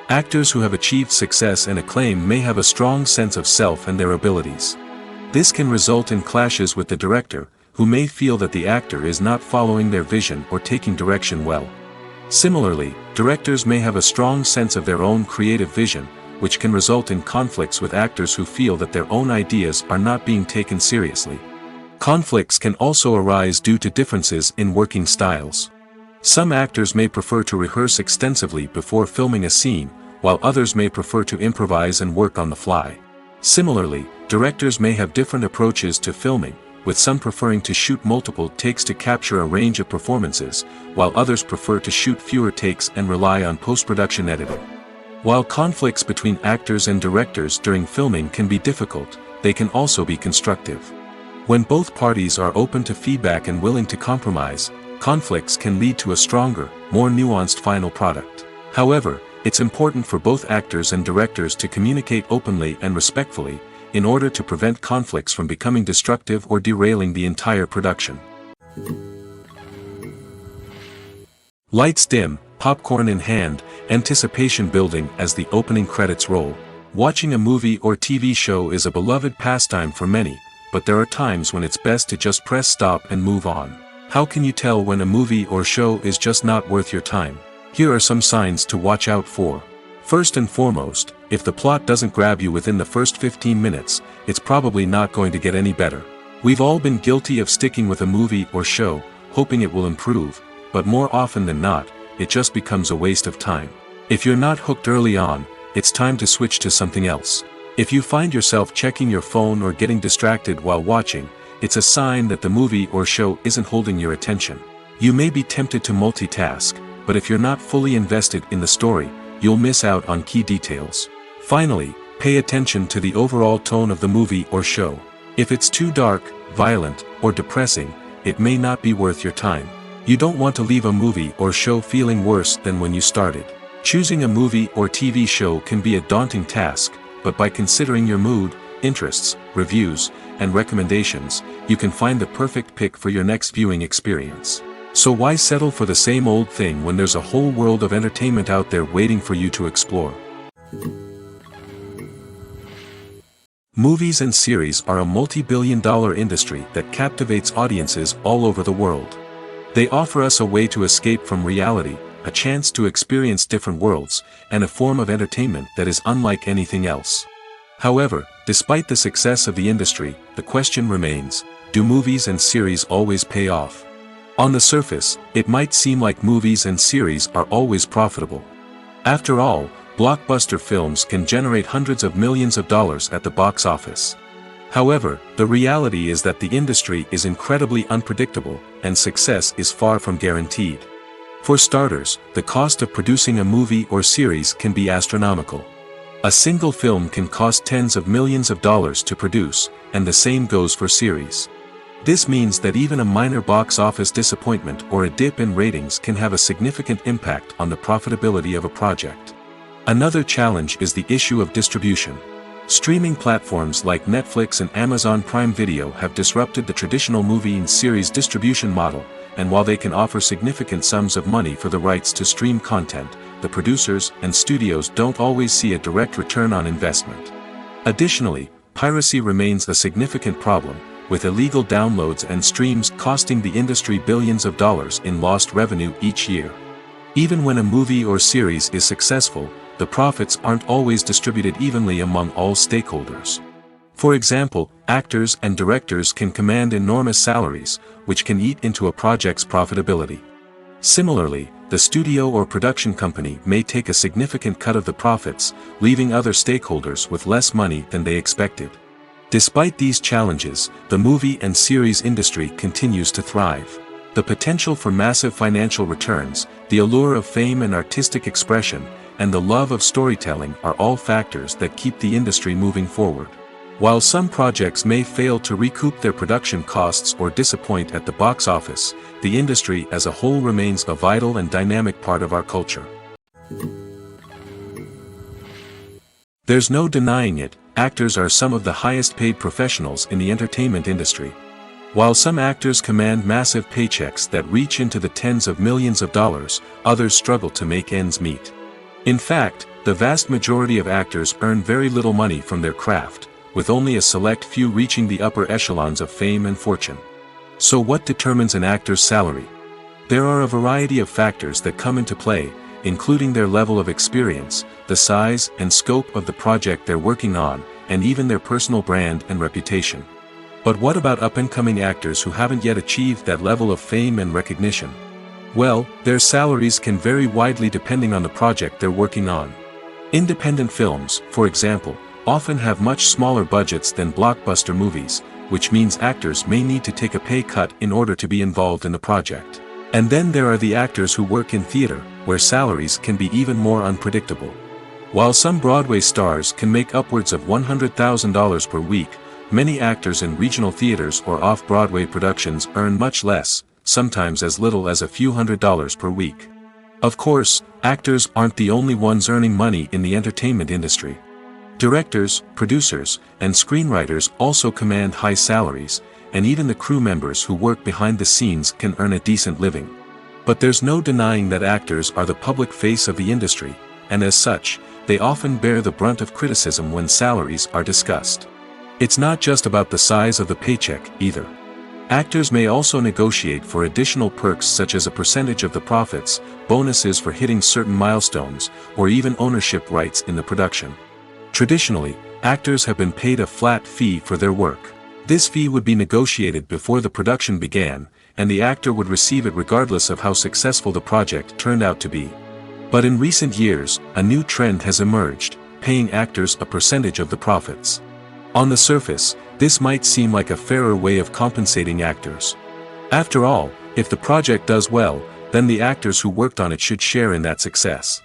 Speaker 1: Actors who have achieved success and acclaim may have a strong sense of self and their abilities. This can result in clashes with the director, who may feel that the actor is not following their vision or taking direction well. Similarly, directors may have a strong sense of their own creative vision, which can result in conflicts with actors who feel that their own ideas are not being taken seriously. Conflicts can also arise due to differences in working styles. Some actors may prefer to rehearse extensively before filming a scene, while others may prefer to improvise and work on the fly. Similarly, directors may have different approaches to filming, with some preferring to shoot multiple takes to capture a range of performances, while others prefer to shoot fewer takes and rely on post-production editing. While conflicts between actors and directors during filming can be difficult, they can also be constructive. When both parties are open to feedback and willing to compromise, conflicts can lead to a stronger, more nuanced final product. However, it's important for both actors and directors to communicate openly and respectfully, in order to prevent conflicts from becoming destructive or derailing the entire production. Lights dim, popcorn in hand, anticipation building as the opening credits roll. Watching a movie or TV show is a beloved pastime for many, but there are times when it's best to just press stop and move on. How can you tell when a movie or show is just not worth your time? Here are some signs to watch out for. First and foremost, if the plot doesn't grab you within the first 15 minutes, it's probably not going to get any better. We've all been guilty of sticking with a movie or show, hoping it will improve, but more often than not, it just becomes a waste of time. If you're not hooked early on, it's time to switch to something else. If you find yourself checking your phone or getting distracted while watching, it's a sign that the movie or show isn't holding your attention. You may be tempted to multitask, but if you're not fully invested in the story, you'll miss out on key details. Finally, pay attention to the overall tone of the movie or show. If it's too dark, violent, or depressing, it may not be worth your time. You don't want to leave a movie or show feeling worse than when you started. Choosing a movie or TV show can be a daunting task, but by considering your mood, interests, reviews, and recommendations, you can find the perfect pick for your next viewing experience. So why settle for the same old thing when there's a whole world of entertainment out there waiting for you to explore? Movies and series are a multi-billion-dollar industry that captivates audiences all over the world. They offer us a way to escape from reality, a chance to experience different worlds, and a form of entertainment that is unlike anything else. However, despite the success of the industry, the question remains, do movies and series always pay off? On the surface, it might seem like movies and series are always profitable. After all, blockbuster films can generate hundreds of millions of dollars at the box office. However, the reality is that the industry is incredibly unpredictable, and success is far from guaranteed. For starters, the cost of producing a movie or series can be astronomical. A single film can cost tens of millions of dollars to produce, and the same goes for series. This means that even a minor box office disappointment or a dip in ratings can have a significant impact on the profitability of a project. Another challenge is the issue of distribution. Streaming platforms like Netflix and Amazon Prime Video have disrupted the traditional movie and series distribution model, and while they can offer significant sums of money for the rights to stream content, the producers and studios don't always see a direct return on investment. Additionally, piracy remains a significant problem, with illegal downloads and streams costing the industry billions of dollars in lost revenue each year. Even when a movie or series is successful, the profits aren't always distributed evenly among all stakeholders. For example, actors and directors can command enormous salaries, which can eat into a project's profitability. Similarly, the studio or production company may take a significant cut of the profits, leaving other stakeholders with less money than they expected. Despite these challenges, the movie and series industry continues to thrive. The potential for massive financial returns, the allure of fame and artistic expression, and the love of storytelling are all factors that keep the industry moving forward. While some projects may fail to recoup their production costs or disappoint at the box office, the industry as a whole remains a vital and dynamic part of our culture. There's no denying it, actors are some of the highest paid professionals in the entertainment industry. While some actors command massive paychecks that reach into the tens of millions of dollars, others struggle to make ends meet. In fact, the vast majority of actors earn very little money from their craft, with only a select few reaching the upper echelons of fame and fortune. So what determines an actor's salary? There are a variety of factors that come into play, including their level of experience, the size and scope of the project they're working on, and even their personal brand and reputation. But what about up-and-coming actors who haven't yet achieved that level of fame and recognition? Well, their salaries can vary widely depending on the project they're working on. Independent films, for example, often have much smaller budgets than blockbuster movies, which means actors may need to take a pay cut in order to be involved in the project. And then there are the actors who work in theater, where salaries can be even more unpredictable. While some Broadway stars can make upwards of $100,000 per week, many actors in regional theaters or off-Broadway productions earn much less, sometimes as little as a few $100s per week. Of course, actors aren't the only ones earning money in the entertainment industry. Directors, producers, and screenwriters also command high salaries, and even the crew members who work behind the scenes can earn a decent living. But there's no denying that actors are the public face of the industry, and as such, they often bear the brunt of criticism when salaries are discussed. It's not just about the size of the paycheck, either. Actors may also negotiate for additional perks such as a percentage of the profits, bonuses for hitting certain milestones, or even ownership rights in the production. Traditionally, actors have been paid a flat fee for their work. This fee would be negotiated before the production began, and the actor would receive it regardless of how successful the project turned out to be. But in recent years, a new trend has emerged, paying actors a percentage of the profits. On the surface, this might seem like a fairer way of compensating actors. After all, if the project does well, then the actors who worked on it should share in that success.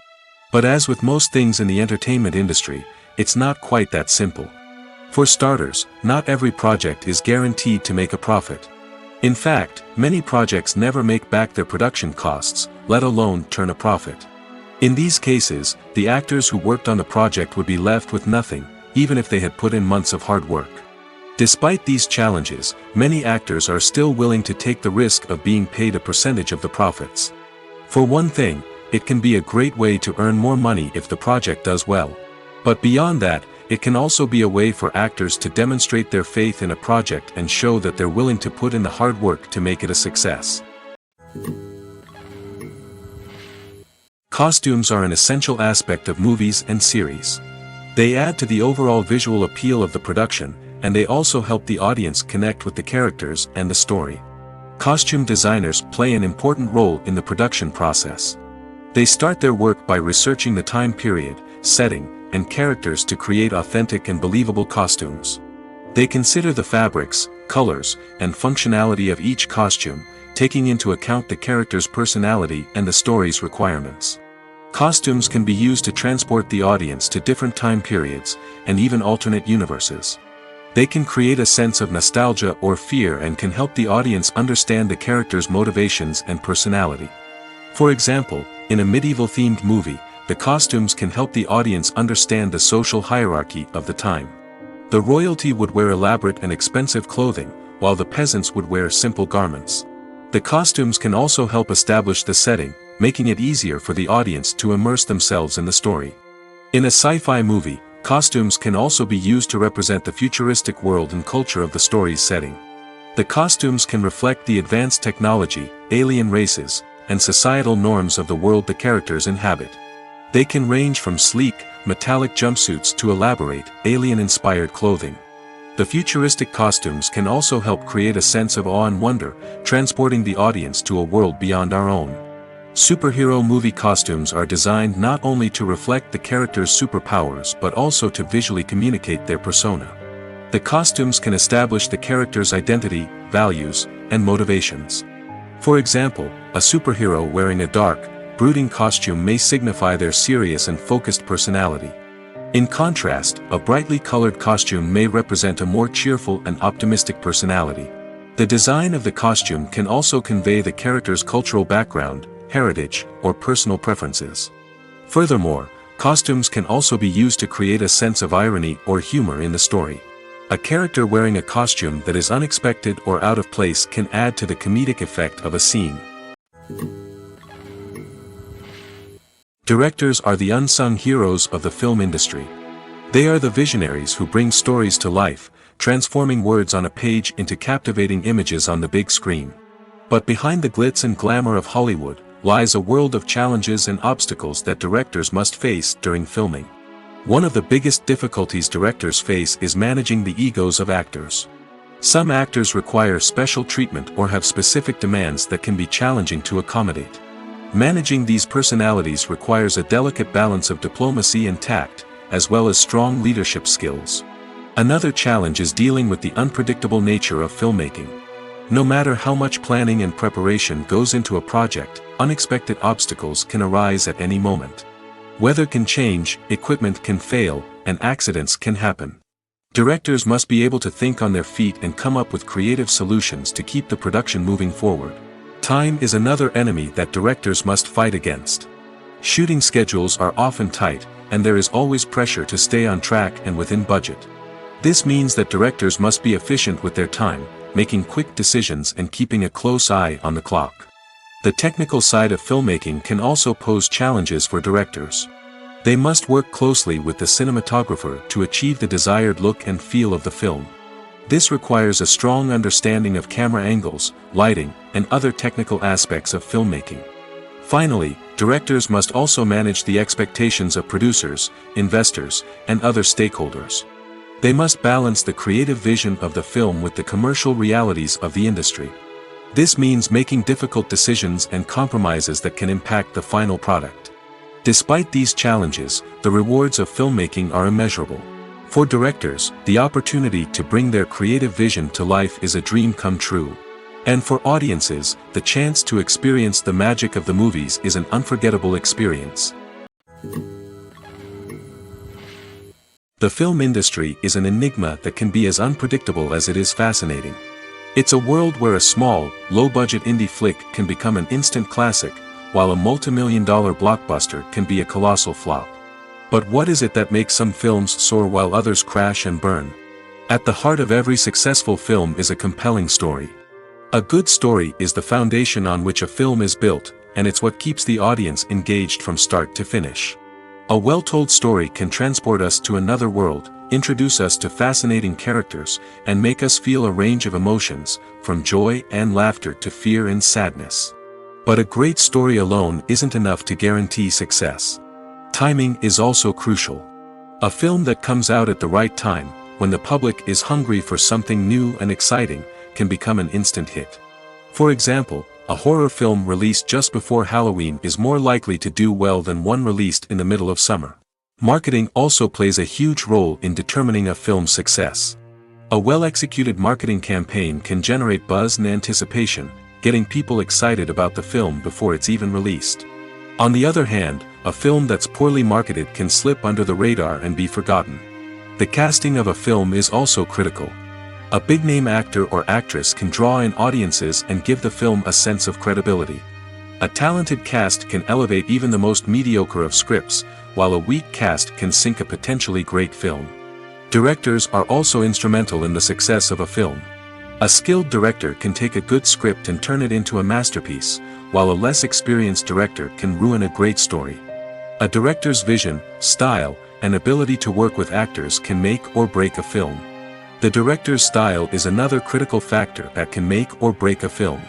Speaker 1: But as with most things in the entertainment industry, it's not quite that simple. For starters, not every project is guaranteed to make a profit. In fact, many projects never make back their production costs, let alone turn a profit. In these cases, the actors who worked on the project would be left with nothing, even if they had put in months of hard work. Despite these challenges, many actors are still willing to take the risk of being paid a percentage of the profits. For one thing, it can be a great way to earn more money if the project does well. But beyond that, it can also be a way for actors to demonstrate their faith in a project and show that they're willing to put in the hard work to make it a success. Costumes are an essential aspect of movies and series. They add to the overall visual appeal of the production, and they also help the audience connect with the characters and the story. Costume designers play an important role in the production process. They start their work by researching the time period, setting, and characters to create authentic and believable costumes. They consider the fabrics, colors, and functionality of each costume, taking into account the character's personality and the story's requirements. Costumes can be used to transport the audience to different time periods, and even alternate universes. They can create a sense of nostalgia or fear and can help the audience understand the character's motivations and personality. For example, in a medieval-themed movie, the costumes can help the audience understand the social hierarchy of the time. The royalty would wear elaborate and expensive clothing, while the peasants would wear simple garments. The costumes can also help establish the setting, making it easier for the audience to immerse themselves in the story. In a sci-fi movie, costumes can also be used to represent the futuristic world and culture of the story's setting. The costumes can reflect the advanced technology, alien races, and societal norms of the world the characters inhabit. They can range from sleek, metallic jumpsuits to elaborate, alien-inspired clothing. The futuristic costumes can also help create a sense of awe and wonder, transporting the audience to a world beyond our own. Superhero movie costumes are designed not only to reflect the character's superpowers but also to visually communicate their persona. The costumes can establish the character's identity, values, and motivations. For example, a superhero wearing a dark, brooding costume may signify their serious and focused personality. In contrast, a brightly colored costume may represent a more cheerful and optimistic personality. The design of the costume can also convey the character's cultural background, heritage, or personal preferences. Furthermore, costumes can also be used to create a sense of irony or humor in the story. A character wearing a costume that is unexpected or out of place can add to the comedic effect of a scene. Directors are the unsung heroes of the film industry. They are the visionaries who bring stories to life, transforming words on a page into captivating images on the big screen. But behind the glitz and glamour of Hollywood lies a world of challenges and obstacles that directors must face during filming. One of the biggest difficulties directors face is managing the egos of actors. Some actors require special treatment or have specific demands that can be challenging to accommodate. Managing these personalities requires a delicate balance of diplomacy and tact, as well as strong leadership skills. Another challenge is dealing with the unpredictable nature of filmmaking. No matter how much planning and preparation goes into a project, unexpected obstacles can arise at any moment. Weather can change, equipment can fail, and accidents can happen. Directors must be able to think on their feet and come up with creative solutions to keep the production moving forward. Time is another enemy that directors must fight against. Shooting schedules are often tight, and there is always pressure to stay on track and within budget. This means that directors must be efficient with their time, making quick decisions and keeping a close eye on the clock. The technical side of filmmaking can also pose challenges for directors. They must work closely with the cinematographer to achieve the desired look and feel of the film. This requires a strong understanding of camera angles, lighting, and other technical aspects of filmmaking. Finally, directors must also manage the expectations of producers, investors, and other stakeholders. They must balance the creative vision of the film with the commercial realities of the industry. This means making difficult decisions and compromises that can impact the final product. Despite these challenges, the rewards of filmmaking are immeasurable. For directors, the opportunity to bring their creative vision to life is a dream come true. And for audiences, the chance to experience the magic of the movies is an unforgettable experience. The film industry is an enigma that can be as unpredictable as it is fascinating. It's a world where a small, low-budget indie flick can become an instant classic, while a multi-million-dollar blockbuster can be a colossal flop. But what is it that makes some films soar while others crash and burn? At the heart of every successful film is a compelling story. A good story is the foundation on which a film is built, and it's what keeps the audience engaged from start to finish. A well-told story can transport us to another world, introduce us to fascinating characters, and make us feel a range of emotions, from joy and laughter to fear and sadness. But a great story alone isn't enough to guarantee success. Timing is also crucial. A film that comes out at the right time, when the public is hungry for something new and exciting, can become an instant hit. For example, a horror film released just before Halloween is more likely to do well than one released in the middle of summer. Marketing also plays a huge role in determining a film's success. A well-executed marketing campaign can generate buzz and anticipation, getting people excited about the film before it's even released. On the other hand, a film that's poorly marketed can slip under the radar and be forgotten. The casting of a film is also critical. A big-name actor or actress can draw in audiences and give the film a sense of credibility. A talented cast can elevate even the most mediocre of scripts, while a weak cast can sink a potentially great film. Directors are also instrumental in the success of a film. A skilled director can take a good script and turn it into a masterpiece, while a less experienced director can ruin a great story. A director's vision, style, and ability to work with actors can make or break a film. The director's style is another critical factor that can make or break a film.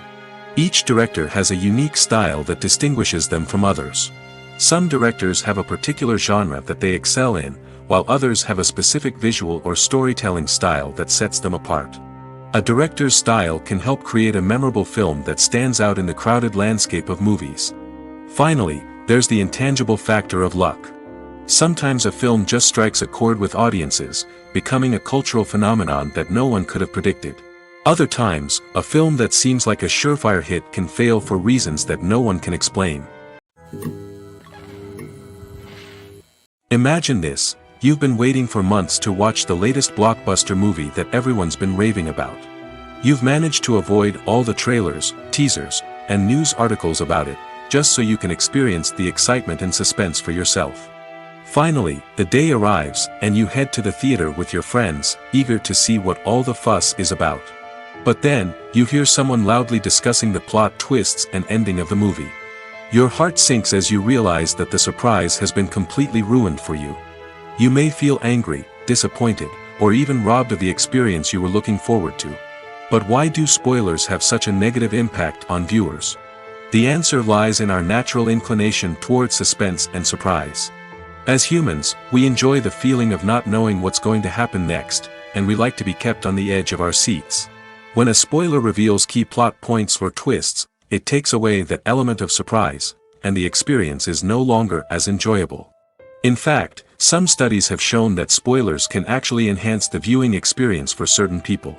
Speaker 1: Each director has a unique style that distinguishes them from others. Some directors have a particular genre that they excel in, while others have a specific visual or storytelling style that sets them apart. A director's style can help create a memorable film that stands out in the crowded landscape of movies. Finally, there's the intangible factor of luck. Sometimes a film just strikes a chord with audiences, becoming a cultural phenomenon that no one could have predicted. Other times, a film that seems like a surefire hit can fail for reasons that no one can explain. Imagine this: you've been waiting for months to watch the latest blockbuster movie that everyone's been raving about. You've managed to avoid all the trailers, teasers, and news articles about it, just so you can experience the excitement and suspense for yourself. Finally, the day arrives, and you head to the theater with your friends, eager to see what all the fuss is about. But then, you hear someone loudly discussing the plot twists and ending of the movie. Your heart sinks as you realize that the surprise has been completely ruined for you. You may feel angry, disappointed, or even robbed of the experience you were looking forward to. But why do spoilers have such a negative impact on viewers? The answer lies in our natural inclination toward suspense and surprise. As humans, we enjoy the feeling of not knowing what's going to happen next, and we like to be kept on the edge of our seats. When a spoiler reveals key plot points or twists, it takes away that element of surprise, and the experience is no longer as enjoyable. In fact, some studies have shown that spoilers can actually enhance the viewing experience for certain people.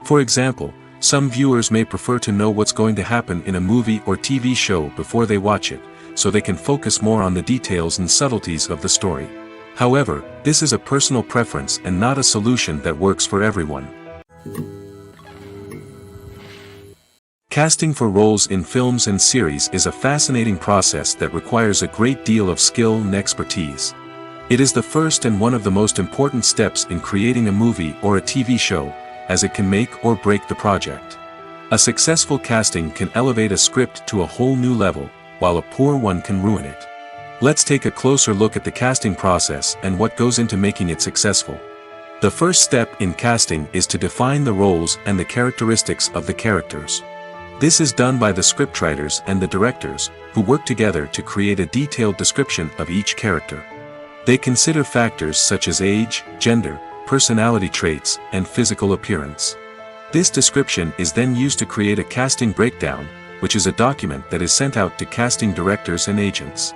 Speaker 1: For example, some viewers may prefer to know what's going to happen in a movie or TV show before they watch it, so they can focus more on the details and subtleties of the story. However, this is a personal preference and not a solution that works for everyone. Casting for roles in films and series is a fascinating process that requires a great deal of skill and expertise. It is the first and one of the most important steps in creating a movie or a TV show, as it can make or break the project. A successful casting can elevate a script to a whole new level, while a poor one can ruin it. Let's take a closer look at the casting process and what goes into making it successful. The first step in casting is to define the roles and the characteristics of the characters. This is done by the scriptwriters and the directors, who work together to create a detailed description of each character. They consider factors such as age, gender, personality traits, and physical appearance. This description is then used to create a casting breakdown, which is a document that is sent out to casting directors and agents.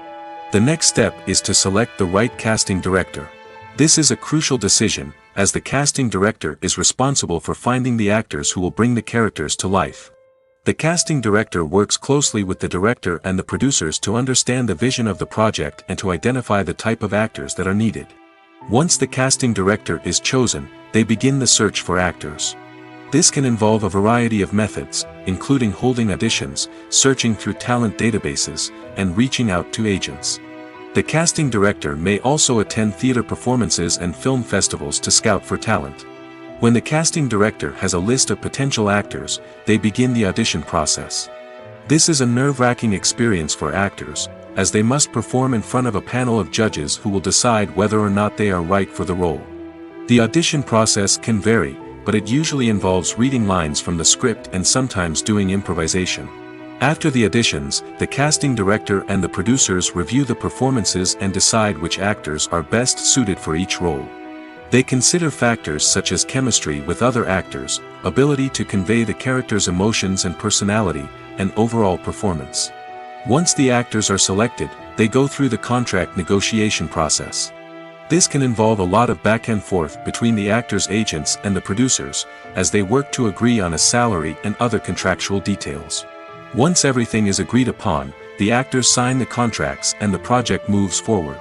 Speaker 1: The next step is to select the right casting director. This is a crucial decision, as the casting director is responsible for finding the actors who will bring the characters to life. The casting director works closely with the director and the producers to understand the vision of the project and to identify the type of actors that are needed. Once the casting director is chosen, they begin the search for actors. This can involve a variety of methods, including holding auditions, searching through talent databases, and reaching out to agents. The casting director may also attend theater performances and film festivals to scout for talent. When the casting director has a list of potential actors, they begin the audition process. This is a nerve-wracking experience for actors, as they must perform in front of a panel of judges who will decide whether or not they are right for the role. The audition process can vary, but it usually involves reading lines from the script and sometimes doing improvisation. After the auditions, the casting director and the producers review the performances and decide which actors are best suited for each role. They consider factors such as chemistry with other actors, ability to convey the character's emotions and personality, and overall performance. Once the actors are selected, they go through the contract negotiation process. This can involve a lot of back and forth between the actors' agents and the producers, as they work to agree on a salary and other contractual details. Once everything is agreed upon, the actors sign the contracts and the project moves forward.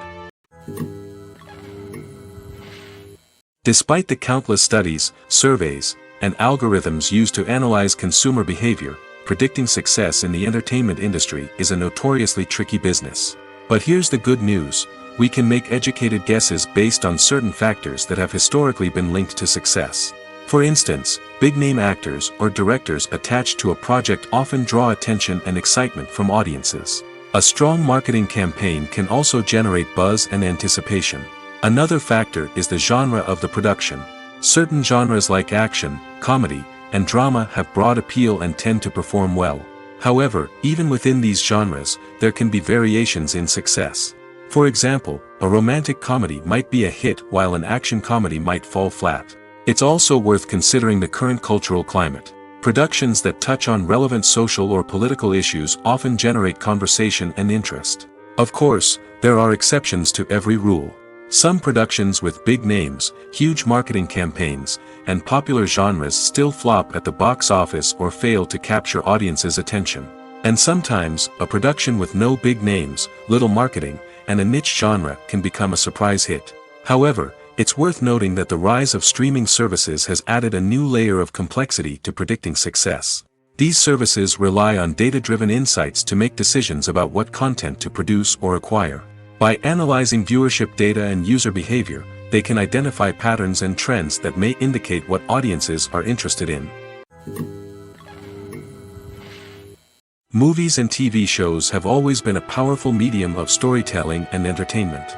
Speaker 1: Despite the countless studies, surveys, and algorithms used to analyze consumer behavior, predicting success in the entertainment industry is a notoriously tricky business. But here's the good news: we can make educated guesses based on certain factors that have historically been linked to success. For instance, big-name actors or directors attached to a project often draw attention and excitement from audiences. A strong marketing campaign can also generate buzz and anticipation. Another factor is the genre of the production. Certain genres like action, comedy, and drama have broad appeal and tend to perform well. However, even within these genres, there can be variations in success. For example, a romantic comedy might be a hit while an action comedy might fall flat. It's also worth considering the current cultural climate. Productions that touch on relevant social or political issues often generate conversation and interest. Of course, there are exceptions to every rule. Some productions with big names, huge marketing campaigns, and popular genres still flop at the box office or fail to capture audiences' attention. And sometimes, a production with no big names, little marketing, and a niche genre can become a surprise hit. However, it's worth noting that the rise of streaming services has added a new layer of complexity to predicting success. These services rely on data-driven insights to make decisions about what content to produce or acquire. By analyzing viewership data and user behavior, they can identify patterns and trends that may indicate what audiences are interested in. Movies and TV shows have always been a powerful medium of storytelling and entertainment.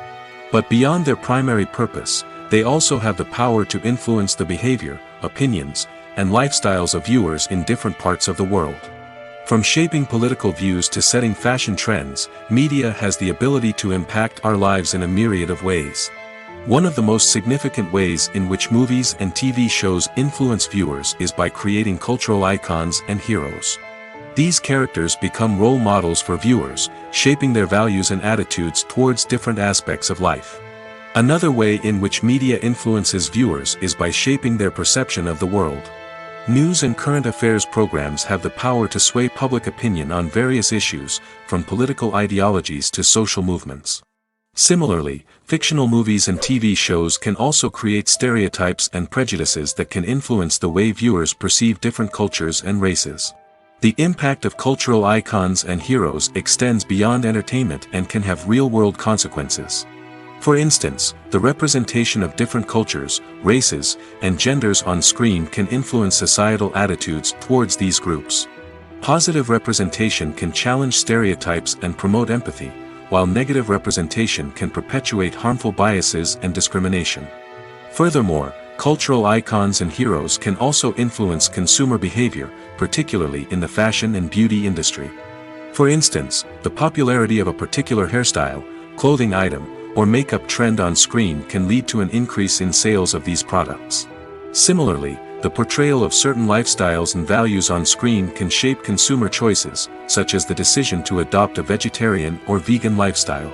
Speaker 1: But beyond their primary purpose, they also have the power to influence the behavior, opinions, and lifestyles of viewers in different parts of the world. From shaping political views to setting fashion trends, media has the ability to impact our lives in a myriad of ways. One of the most significant ways in which movies and TV shows influence viewers is by creating cultural icons and heroes. These characters become role models for viewers, shaping their values and attitudes towards different aspects of life. Another way in which media influences viewers is by shaping their perception of the world. News and current affairs programs have the power to sway public opinion on various issues, from political ideologies to social movements. Similarly, fictional movies and TV shows can also create stereotypes and prejudices that can influence the way viewers perceive different cultures and races. The impact of cultural icons and heroes extends beyond entertainment and can have real-world consequences. For instance, the representation of different cultures, races, and genders on screen can influence societal attitudes towards these groups. Positive representation can challenge stereotypes and promote empathy, while negative representation can perpetuate harmful biases and discrimination. Furthermore, cultural icons and heroes can also influence consumer behavior, particularly in the fashion and beauty industry. For instance, the popularity of a particular hairstyle, clothing item, or makeup trend on screen can lead to an increase in sales of these products. Similarly, the portrayal of certain lifestyles and values on screen can shape consumer choices, such as the decision to adopt a vegetarian or vegan lifestyle.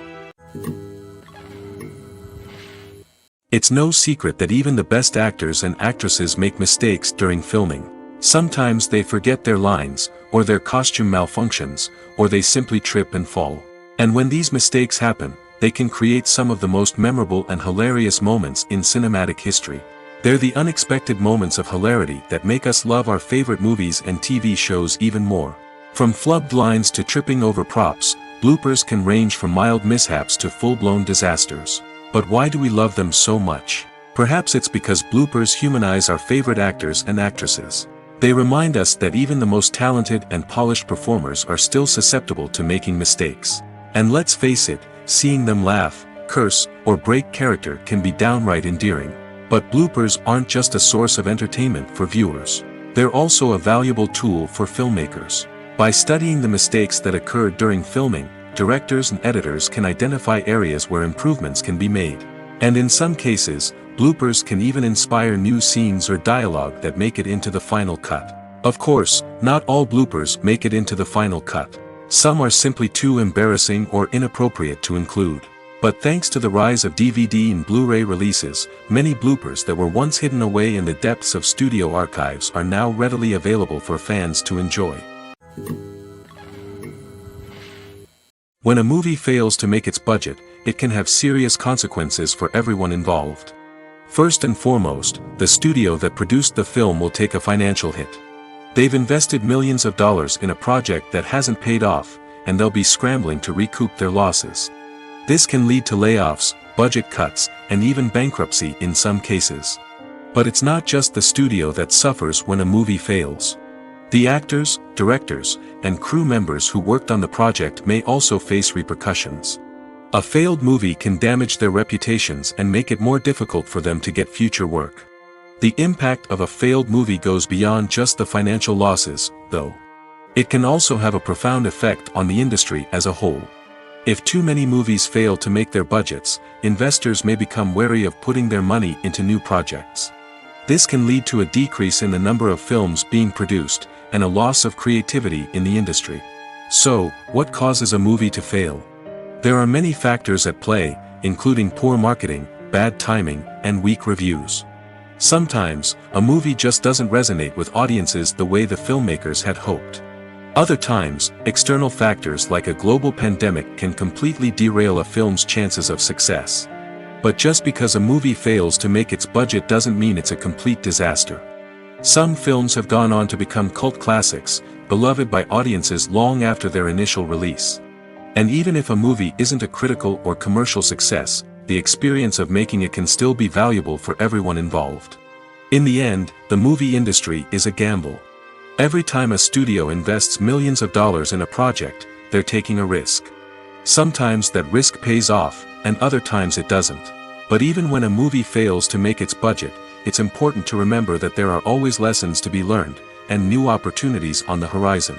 Speaker 1: It's no secret that even the best actors and actresses make mistakes during filming. Sometimes they forget their lines, or their costume malfunctions, or they simply trip and fall. And when these mistakes happen, they can create some of the most memorable and hilarious moments in cinematic history. They're the unexpected moments of hilarity that make us love our favorite movies and TV shows even more. From flubbed lines to tripping over props, bloopers can range from mild mishaps to full-blown disasters. But why do we love them so much? Perhaps it's because bloopers humanize our favorite actors and actresses. They remind us that even the most talented and polished performers are still susceptible to making mistakes. And let's face it, seeing them laugh, curse, or break character can be downright endearing. But bloopers aren't just a source of entertainment for viewers. They're also a valuable tool for filmmakers. By studying the mistakes that occurred during filming, directors and editors can identify areas where improvements can be made. And in some cases, bloopers can even inspire new scenes or dialogue that make it into the final cut. Of course, not all bloopers make it into the final cut. Some are simply too embarrassing or inappropriate to include. But thanks to the rise of DVD and Blu-ray releases, many bloopers that were once hidden away in the depths of studio archives are now readily available for fans to enjoy. When a movie fails to make its budget, it can have serious consequences for everyone involved. First and foremost, the studio that produced the film will take a financial hit. They've invested millions of dollars in a project that hasn't paid off, and they'll be scrambling to recoup their losses. This can lead to layoffs, budget cuts, and even bankruptcy in some cases. But it's not just the studio that suffers when a movie fails. The actors, directors, and crew members who worked on the project may also face repercussions. A failed movie can damage their reputations and make it more difficult for them to get future work. The impact of a failed movie goes beyond just the financial losses, though. It can also have a profound effect on the industry as a whole. If too many movies fail to make their budgets, investors may become wary of putting their money into new projects. This can lead to a decrease in the number of films being produced, and a loss of creativity in the industry. So, what causes a movie to fail? There are many factors at play, including poor marketing, bad timing, and weak reviews. Sometimes, a movie just doesn't resonate with audiences the way the filmmakers had hoped. Other times, external factors like a global pandemic can completely derail a film's chances of success. But just because a movie fails to make its budget doesn't mean it's a complete disaster. Some films have gone on to become cult classics, beloved by audiences long after their initial release. And even if a movie isn't a critical or commercial success, the experience of making it can still be valuable for everyone involved. In the end, the movie industry is a gamble. Every time a studio invests millions of dollars in a project, they're taking a risk. Sometimes that risk pays off, and other times it doesn't. But even when a movie fails to make its budget, it's important to remember that there are always lessons to be learned, and new opportunities on the horizon.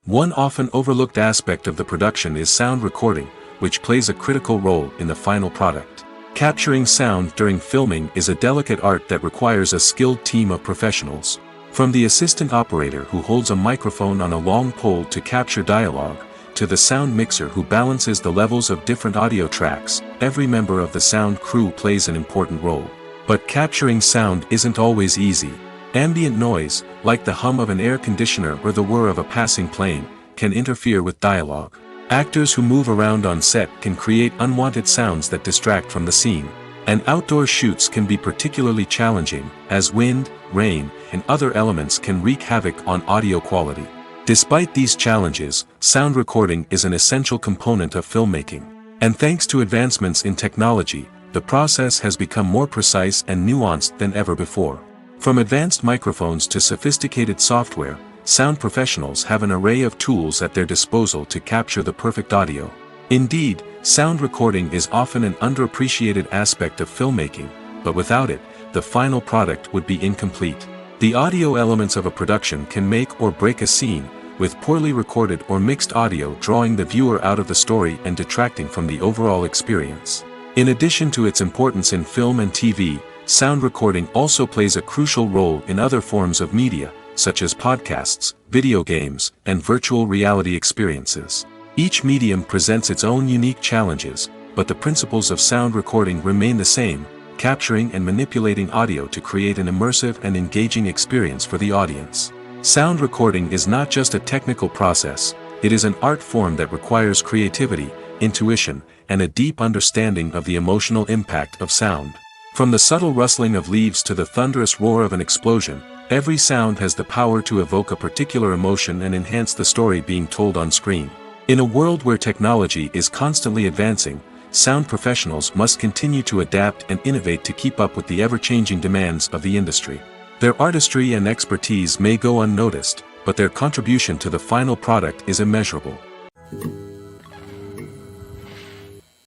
Speaker 1: One often overlooked aspect of the production is sound recording, which plays a critical role in the final product. Capturing sound during filming is a delicate art that requires a skilled team of professionals. From the assistant operator who holds a microphone on a long pole to capture dialogue, to the sound mixer who balances the levels of different audio tracks, every member of the sound crew plays an important role. But capturing sound isn't always easy. Ambient noise, like the hum of an air conditioner or the whir of a passing plane, can interfere with dialogue. Actors who move around on set can create unwanted sounds that distract from the scene. And outdoor shoots can be particularly challenging, as wind, rain, and other elements can wreak havoc on audio quality. Despite these challenges, sound recording is an essential component of filmmaking. And thanks to advancements in technology, the process has become more precise and nuanced than ever before. From advanced microphones to sophisticated software, sound professionals have an array of tools at their disposal to capture the perfect audio. Indeed, sound recording is often an underappreciated aspect of filmmaking, but without it, the final product would be incomplete. The audio elements of a production can make or break a scene, with poorly recorded or mixed audio drawing the viewer out of the story and detracting from the overall experience. In addition to its importance in film and TV, sound recording also plays a crucial role in other forms of media, such as podcasts, video games, and virtual reality experiences. Each medium presents its own unique challenges, but the principles of sound recording remain the same, capturing and manipulating audio to create an immersive and engaging experience for the audience. Sound recording is not just a technical process, it is an art form that requires creativity, intuition, and a deep understanding of the emotional impact of sound. From the subtle rustling of leaves to the thunderous roar of an explosion, every sound has the power to evoke a particular emotion and enhance the story being told on screen. In a world where technology is constantly advancing, sound professionals must continue to adapt and innovate to keep up with the ever-changing demands of the industry. Their artistry and expertise may go unnoticed, but their contribution to the final product is immeasurable.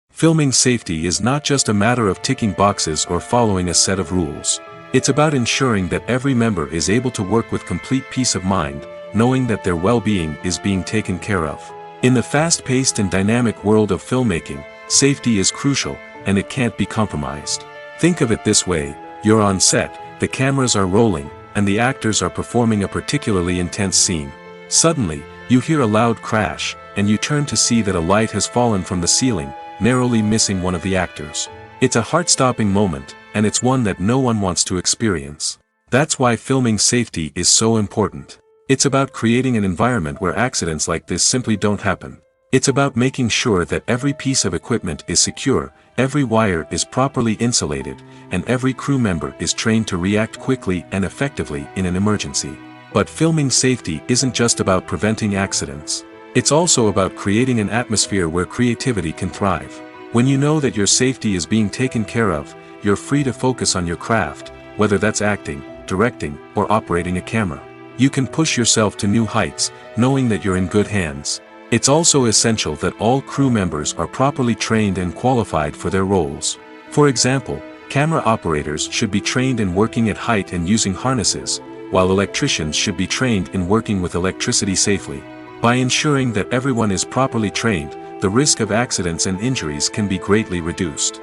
Speaker 1: Filming safety is not just a matter of ticking boxes or following a set of rules. It's about ensuring that every member is able to work with complete peace of mind, knowing that their well-being is being taken care of. In the fast-paced and dynamic world of filmmaking, safety is crucial, and it can't be compromised. Think of it this way: you're on set, the cameras are rolling, and the actors are performing a particularly intense scene. Suddenly, you hear a loud crash, and you turn to see that a light has fallen from the ceiling, narrowly missing one of the actors. It's a heart-stopping moment, and it's one that no one wants to experience. That's why filming safety is so important. It's about creating an environment where accidents like this simply don't happen. It's about making sure that every piece of equipment is secure, Every wire is properly insulated, and every crew member is trained to react quickly and effectively in an emergency. But filming safety isn't just about preventing accidents. It's also about creating an atmosphere where creativity can thrive. When you know that your safety is being taken care of, you're free to focus on your craft, whether that's acting, directing, or operating a camera. You can push yourself to new heights, knowing that you're in good hands. It's also essential that all crew members are properly trained and qualified for their roles. For example, camera operators should be trained in working at height and using harnesses, while electricians should be trained in working with electricity safely. By ensuring that everyone is properly trained, the risk of accidents and injuries can be greatly reduced.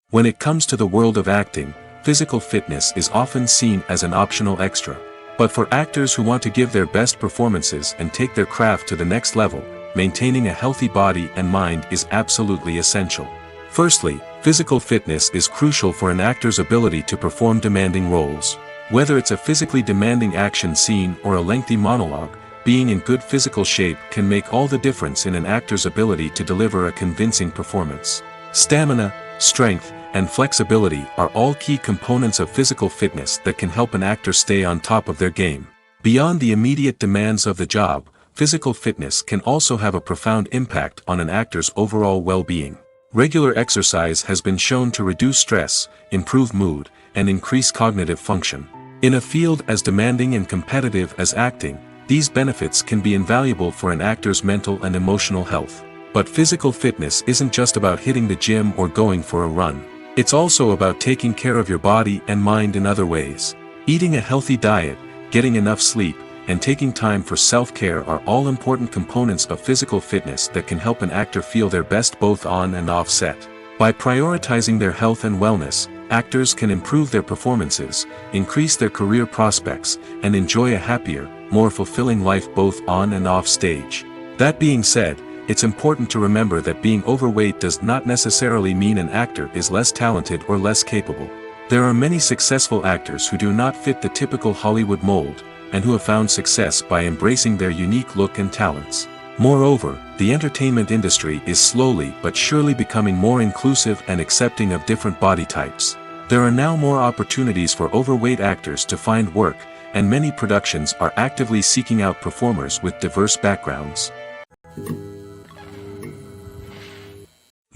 Speaker 1: When it comes to the world of acting, physical fitness is often seen as an optional extra. But for actors who want to give their best performances and take their craft to the next level, maintaining a healthy body and mind is absolutely essential. Firstly, physical fitness is crucial for an actor's ability to perform demanding roles. Whether it's a physically demanding action scene or a lengthy monologue, being in good physical shape can make all the difference in an actor's ability to deliver a convincing performance. Stamina, strength, and flexibility are all key components of physical fitness that can help an actor stay on top of their game. Beyond the immediate demands of the job, physical fitness can also have a profound impact on an actor's overall well-being. Regular exercise has been shown to reduce stress, improve mood, and increase cognitive function. In a field as demanding and competitive as acting, these benefits can be invaluable for an actor's mental and emotional health. But physical fitness isn't just about hitting the gym or going for a run. It's also about taking care of your body and mind in other ways. Eating a healthy diet, getting enough sleep, and taking time for self-care are all important components of physical fitness that can help an actor feel their best both on and off set. By prioritizing their health and wellness, actors can improve their performances, increase their career prospects, and enjoy a happier, more fulfilling life both on and off stage. That being said, it's important to remember that being overweight does not necessarily mean an actor is less talented or less capable. There are many successful actors who do not fit the typical Hollywood mold, and who have found success by embracing their unique look and talents. Moreover, the entertainment industry is slowly but surely becoming more inclusive and accepting of different body types. There are now more opportunities for overweight actors to find work, and many productions are actively seeking out performers with diverse backgrounds.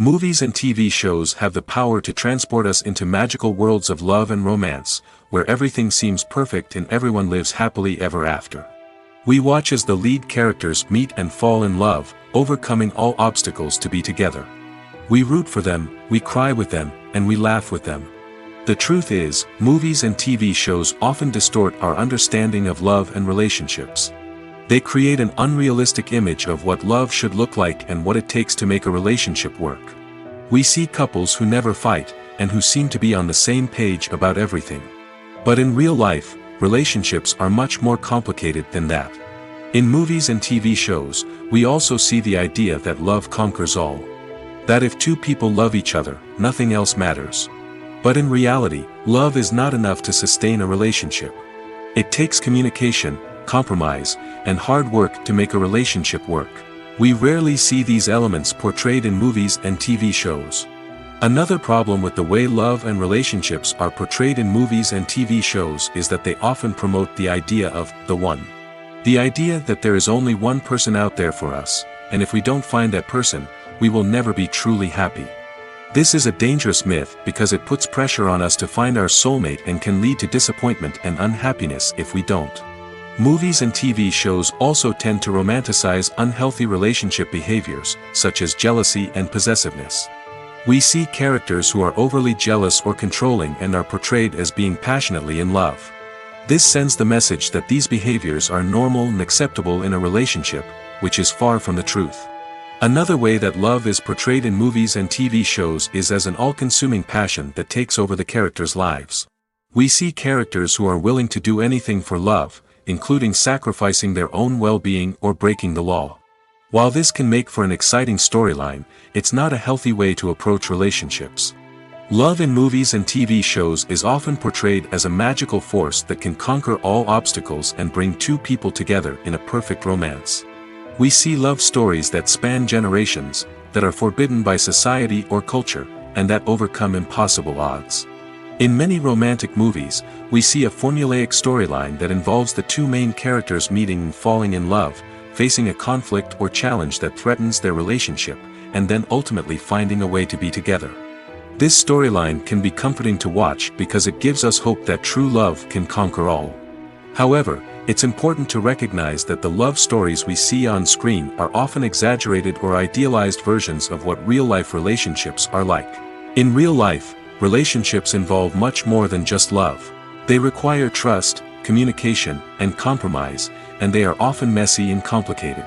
Speaker 1: Movies and TV shows have the power to transport us into magical worlds of love and romance, where everything seems perfect and everyone lives happily ever after. We watch as the lead characters meet and fall in love, overcoming all obstacles to be together. We root for them, we cry with them, and we laugh with them. The truth is, movies and TV shows often distort our understanding of love and relationships. They create an unrealistic image of what love should look like and what it takes to make a relationship work. We see couples who never fight, and who seem to be on the same page about everything. But in real life, relationships are much more complicated than that. In movies and TV shows, we also see the idea that love conquers all. That if two people love each other, nothing else matters. But in reality, love is not enough to sustain a relationship. It takes communication, compromise, and hard work to make a relationship work. We rarely see these elements portrayed in movies and TV shows. Another problem with the way love and relationships are portrayed in movies and TV shows is that they often promote the idea of the one. The idea that there is only one person out there for us, and if we don't find that person, we will never be truly happy. This is a dangerous myth because it puts pressure on us to find our soulmate and can lead to disappointment and unhappiness if we don't. Movies and TV shows also tend to romanticize unhealthy relationship behaviors, such as jealousy and possessiveness. We see characters who are overly jealous or controlling and are portrayed as being passionately in love. This sends the message that these behaviors are normal and acceptable in a relationship, which is far from the truth. Another way that love is portrayed in movies and TV shows is as an all-consuming passion that takes over the characters' lives. We see characters who are willing to do anything for love, including sacrificing their own well-being or breaking the law. While this can make for an exciting storyline, it's not a healthy way to approach relationships. Love in movies and TV shows is often portrayed as a magical force that can conquer all obstacles and bring two people together in a perfect romance. We see love stories that span generations, that are forbidden by society or culture, and that overcome impossible odds. In many romantic movies, we see a formulaic storyline that involves the two main characters meeting and falling in love, facing a conflict or challenge that threatens their relationship, and then ultimately finding a way to be together. This storyline can be comforting to watch because it gives us hope that true love can conquer all. However, it's important to recognize that the love stories we see on screen are often exaggerated or idealized versions of what real-life relationships are like. In real life, relationships involve much more than just love. They require trust, communication, and compromise, and they are often messy and complicated.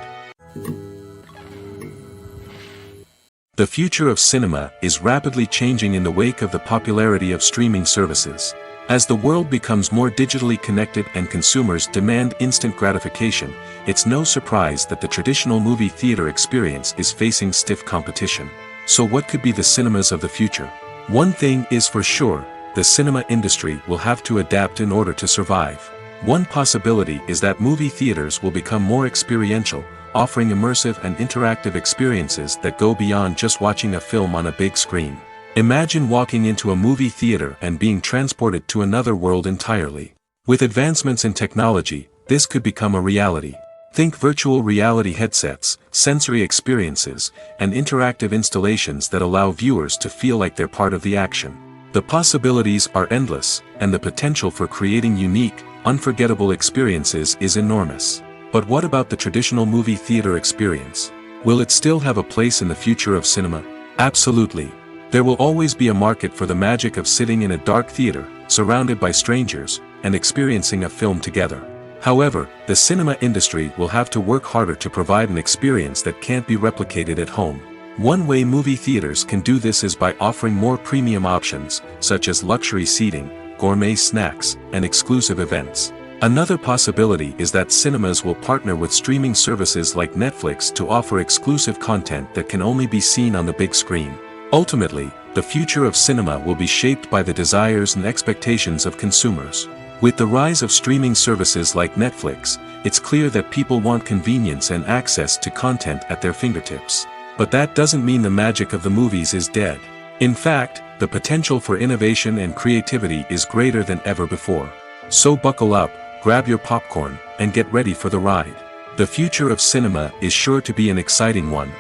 Speaker 1: The future of cinema is rapidly changing in the wake of the popularity of streaming services. As the world becomes more digitally connected and consumers demand instant gratification, it's no surprise that the traditional movie theater experience is facing stiff competition. So what could be the cinemas of the future? One thing is for sure, the cinema industry will have to adapt in order to survive. One possibility is that movie theaters will become more experiential, offering immersive and interactive experiences that go beyond just watching a film on a big screen. Imagine walking into a movie theater and being transported to another world entirely. With advancements in technology, this could become a reality. Think virtual reality headsets, sensory experiences, and interactive installations that allow viewers to feel like they're part of the action. The possibilities are endless, and the potential for creating unique, unforgettable experiences is enormous. But what about the traditional movie theater experience? Will it still have a place in the future of cinema? Absolutely. There will always be a market for the magic of sitting in a dark theater, surrounded by strangers, and experiencing a film together. However, the cinema industry will have to work harder to provide an experience that can't be replicated at home. One way movie theaters can do this is by offering more premium options, such as luxury seating, gourmet snacks, and exclusive events. Another possibility is that cinemas will partner with streaming services like Netflix to offer exclusive content that can only be seen on the big screen. Ultimately, the future of cinema will be shaped by the desires and expectations of consumers. With the rise of streaming services like Netflix, it's clear that people want convenience and access to content at their fingertips. But that doesn't mean the magic of the movies is dead. In fact, the potential for innovation and creativity is greater than ever before. So buckle up, grab your popcorn, and get ready for the ride. The future of cinema is sure to be an exciting one.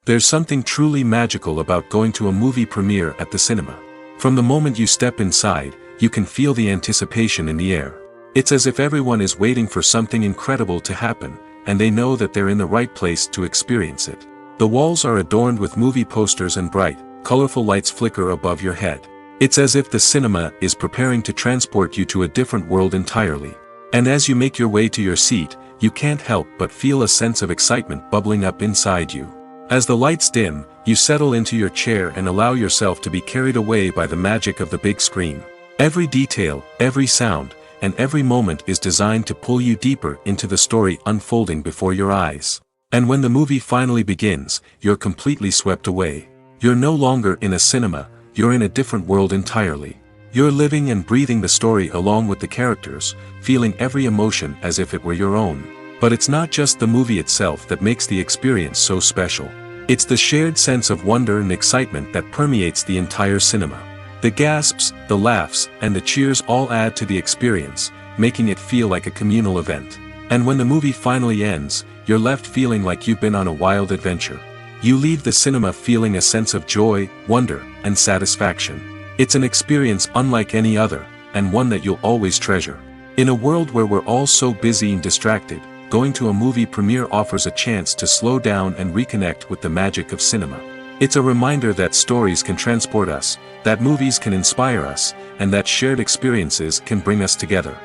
Speaker 1: There's something truly magical about going to a movie premiere at the cinema. From the moment you step inside, you can feel the anticipation in the air. It's as if everyone is waiting for something incredible to happen, and they know that they're in the right place to experience it. The walls are adorned with movie posters and bright, colorful lights flicker above your head. It's as if the cinema is preparing to transport you to a different world entirely. And as you make your way to your seat, you can't help but feel a sense of excitement bubbling up inside you. As the lights dim, you settle into your chair and allow yourself to be carried away by the magic of the big screen. Every detail, every sound, and every moment is designed to pull you deeper into the story unfolding before your eyes. And when the movie finally begins, you're completely swept away. You're no longer in a cinema, you're in a different world entirely. You're living and breathing the story along with the characters, feeling every emotion as if it were your own. But it's not just the movie itself that makes the experience so special. It's the shared sense of wonder and excitement that permeates the entire cinema. The gasps, the laughs, and the cheers all add to the experience, making it feel like a communal event. And when the movie finally ends, you're left feeling like you've been on a wild adventure. You leave the cinema feeling a sense of joy, wonder, and satisfaction. It's an experience unlike any other, and one that you'll always treasure. In a world where we're all so busy and distracted, going to a movie premiere offers a chance to slow down and reconnect with the magic of cinema. It's a reminder that stories can transport us, that movies can inspire us, and that shared experiences can bring us together.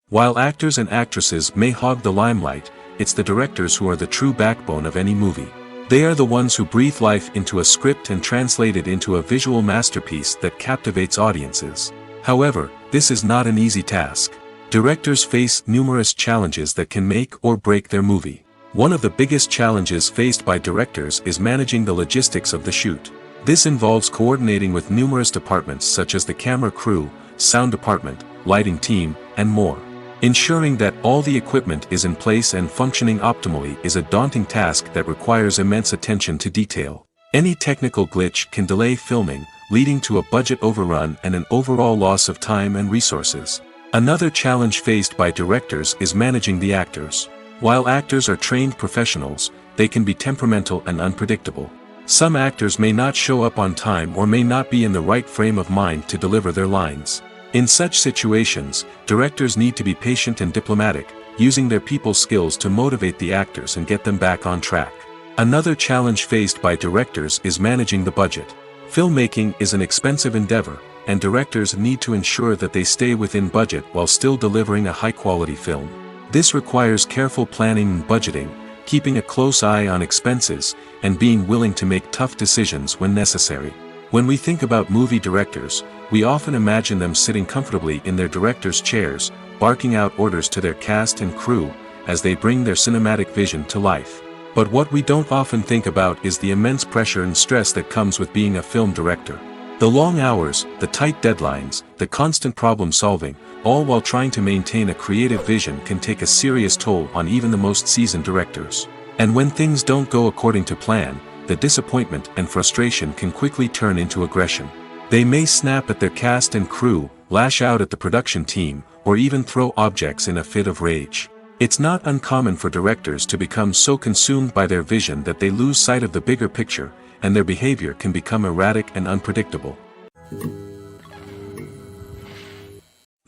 Speaker 1: While actors and actresses may hog the limelight, it's the directors who are the true backbone of any movie. They are the ones who breathe life into a script and translate it into a visual masterpiece that captivates audiences. However, this is not an easy task. Directors face numerous challenges that can make or break their movie. One of the biggest challenges faced by directors is managing the logistics of the shoot. This involves coordinating with numerous departments such as the camera crew, sound department, lighting team, and more. Ensuring that all the equipment is in place and functioning optimally is a daunting task that requires immense attention to detail. Any technical glitch can delay filming, leading to a budget overrun and an overall loss of time and resources. Another challenge faced by directors is managing the actors. While actors are trained professionals, they can be temperamental and unpredictable. Some actors may not show up on time or may not be in the right frame of mind to deliver their lines. In such situations, directors need to be patient and diplomatic, using their people skills to motivate the actors and get them back on track. Another challenge faced by directors is managing the budget. Filmmaking is an expensive endeavor, and directors need to ensure that they stay within budget while still delivering a high-quality film. This requires careful planning and budgeting, keeping a close eye on expenses, and being willing to make tough decisions when necessary. When we think about movie directors, we often imagine them sitting comfortably in their director's chairs, barking out orders to their cast and crew, as they bring their cinematic vision to life. But what we don't often think about is the immense pressure and stress that comes with being a film director. The long hours, the tight deadlines, the constant problem solving, all while trying to maintain a creative vision can take a serious toll on even the most seasoned directors. And when things don't go according to plan, the disappointment and frustration can quickly turn into aggression. They may snap at their cast and crew, lash out at the production team, or even throw objects in a fit of rage. It's not uncommon for directors to become so consumed by their vision that they lose sight of the bigger picture, and their behavior can become erratic and unpredictable.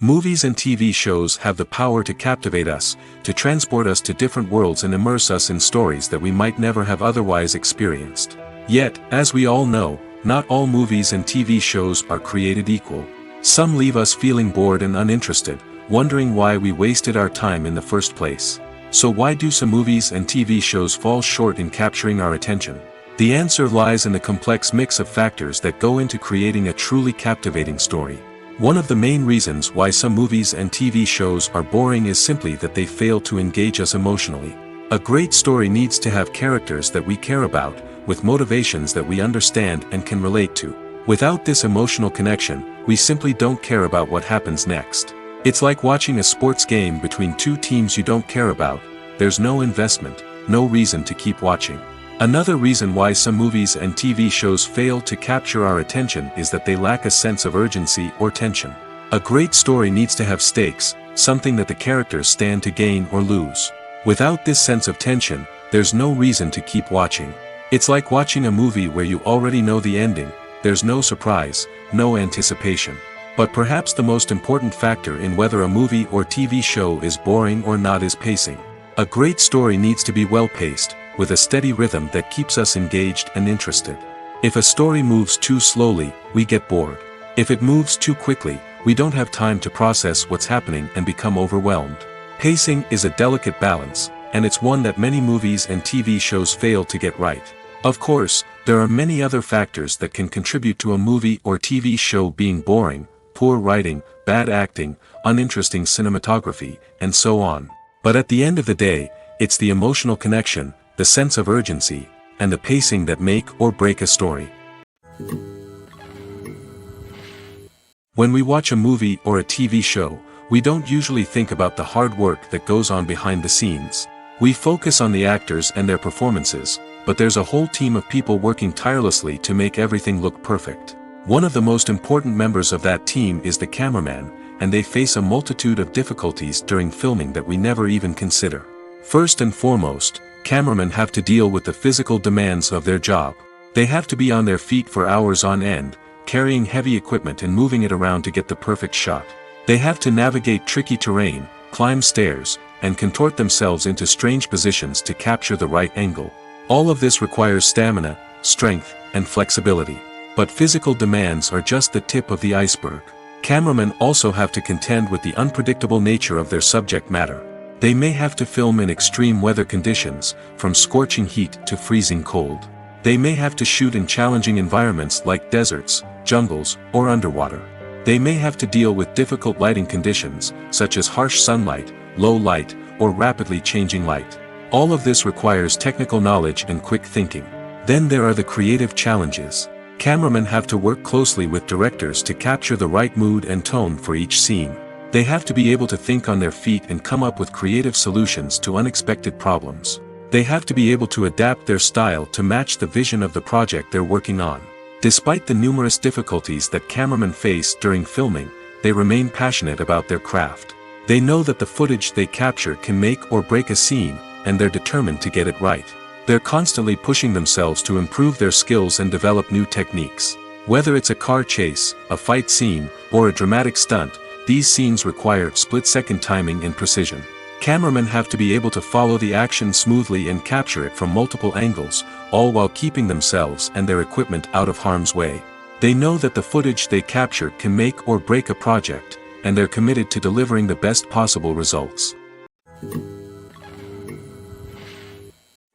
Speaker 1: Movies and TV shows have the power to captivate us, to transport us to different worlds and immerse us in stories that we might never have otherwise experienced. Yet, as we all know, not all movies and TV shows are created equal. Some leave us feeling bored and uninterested, wondering why we wasted our time in the first place. So why do some movies and TV shows fall short in capturing our attention? The answer lies in the complex mix of factors that go into creating a truly captivating story. One of the main reasons why some movies and TV shows are boring is simply that they fail to engage us emotionally. A great story needs to have characters that we care about, with motivations that we understand and can relate to. Without this emotional connection, we simply don't care about what happens next. It's like watching a sports game between two teams you don't care about. There's no investment, no reason to keep watching. Another reason why some movies and TV shows fail to capture our attention is that they lack a sense of urgency or tension. A great story needs to have stakes, something that the characters stand to gain or lose. Without this sense of tension, there's no reason to keep watching. It's like watching a movie where you already know the ending. There's no surprise, no anticipation. But perhaps the most important factor in whether a movie or TV show is boring or not is pacing. A great story needs to be well-paced, with a steady rhythm that keeps us engaged and interested. If a story moves too slowly, we get bored. If it moves too quickly, we don't have time to process what's happening and become overwhelmed. Pacing is a delicate balance, and it's one that many movies and TV shows fail to get right. Of course, there are many other factors that can contribute to a movie or TV show being boring: poor writing, bad acting, uninteresting cinematography, and so on. But at the end of the day, it's the emotional connection, the sense of urgency, and the pacing that make or break a story. When we watch a movie or a TV show, we don't usually think about the hard work that goes on behind the scenes. We focus on the actors and their performances, but there's a whole team of people working tirelessly to make everything look perfect. One of the most important members of that team is the cameraman, and they face a multitude of difficulties during filming that we never even consider. First and foremost, cameramen have to deal with the physical demands of their job. They have to be on their feet for hours on end, carrying heavy equipment and moving it around to get the perfect shot. They have to navigate tricky terrain, climb stairs, and contort themselves into strange positions to capture the right angle. All of this requires stamina, strength, and flexibility. But physical demands are just the tip of the iceberg. Cameramen also have to contend with the unpredictable nature of their subject matter. They may have to film in extreme weather conditions, from scorching heat to freezing cold. They may have to shoot in challenging environments like deserts, jungles, or underwater. They may have to deal with difficult lighting conditions, such as harsh sunlight, low light, or rapidly changing light. All of this requires technical knowledge and quick thinking. Then there are the creative challenges. Cameramen have to work closely with directors to capture the right mood and tone for each scene. They have to be able to think on their feet and come up with creative solutions to unexpected problems. They have to be able to adapt their style to match the vision of the project they're working on. Despite the numerous difficulties that cameramen face during filming, they remain passionate about their craft. They know that the footage they capture can make or break a scene, and they're determined to get it right. They're constantly pushing themselves to improve their skills and develop new techniques. Whether it's a car chase, a fight scene, or a dramatic stunt, these scenes require split-second timing and precision. Cameramen have to be able to follow the action smoothly and capture it from multiple angles, all while keeping themselves and their equipment out of harm's way. They know that the footage they capture can make or break a project, and they're committed to delivering the best possible results.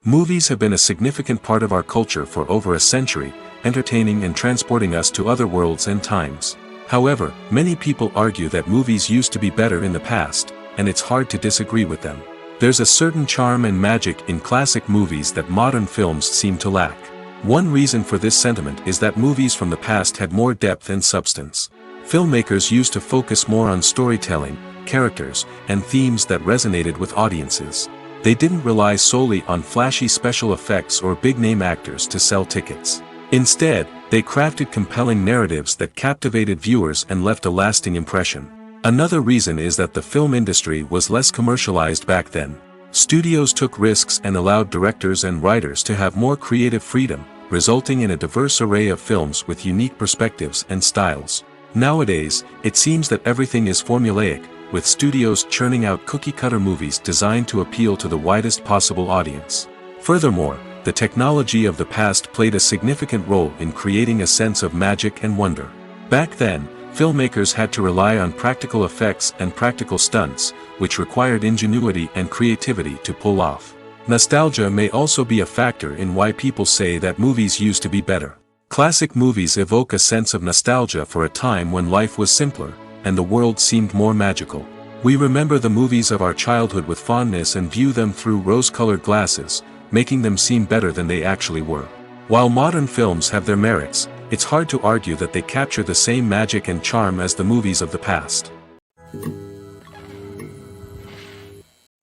Speaker 1: Movies have been a significant part of our culture for over a century, entertaining and transporting us to other worlds and times. However, many people argue that movies used to be better in the past, and it's hard to disagree with them. There's a certain charm and magic in classic movies that modern films seem to lack. One reason for this sentiment is that movies from the past had more depth and substance. Filmmakers used to focus more on storytelling, characters, and themes that resonated with audiences. They didn't rely solely on flashy special effects or big-name actors to sell tickets. Instead, they crafted compelling narratives that captivated viewers and left a lasting impression. Another reason is that the film industry was less commercialized back then. Studios took risks and allowed directors and writers to have more creative freedom, resulting in a diverse array of films with unique perspectives and styles. Nowadays, it seems that everything is formulaic, with studios churning out cookie-cutter movies designed to appeal to the widest possible audience. Furthermore, the technology of the past played a significant role in creating a sense of magic and wonder. Back then, filmmakers had to rely on practical effects and practical stunts, which required ingenuity and creativity to pull off. Nostalgia may also be a factor in why people say that movies used to be better. Classic movies evoke a sense of nostalgia for a time when life was simpler, and the world seemed more magical. We remember the movies of our childhood with fondness and view them through rose-colored glasses, making them seem better than they actually were. While modern films have their merits, it's hard to argue that they capture the same magic and charm as the movies of the past.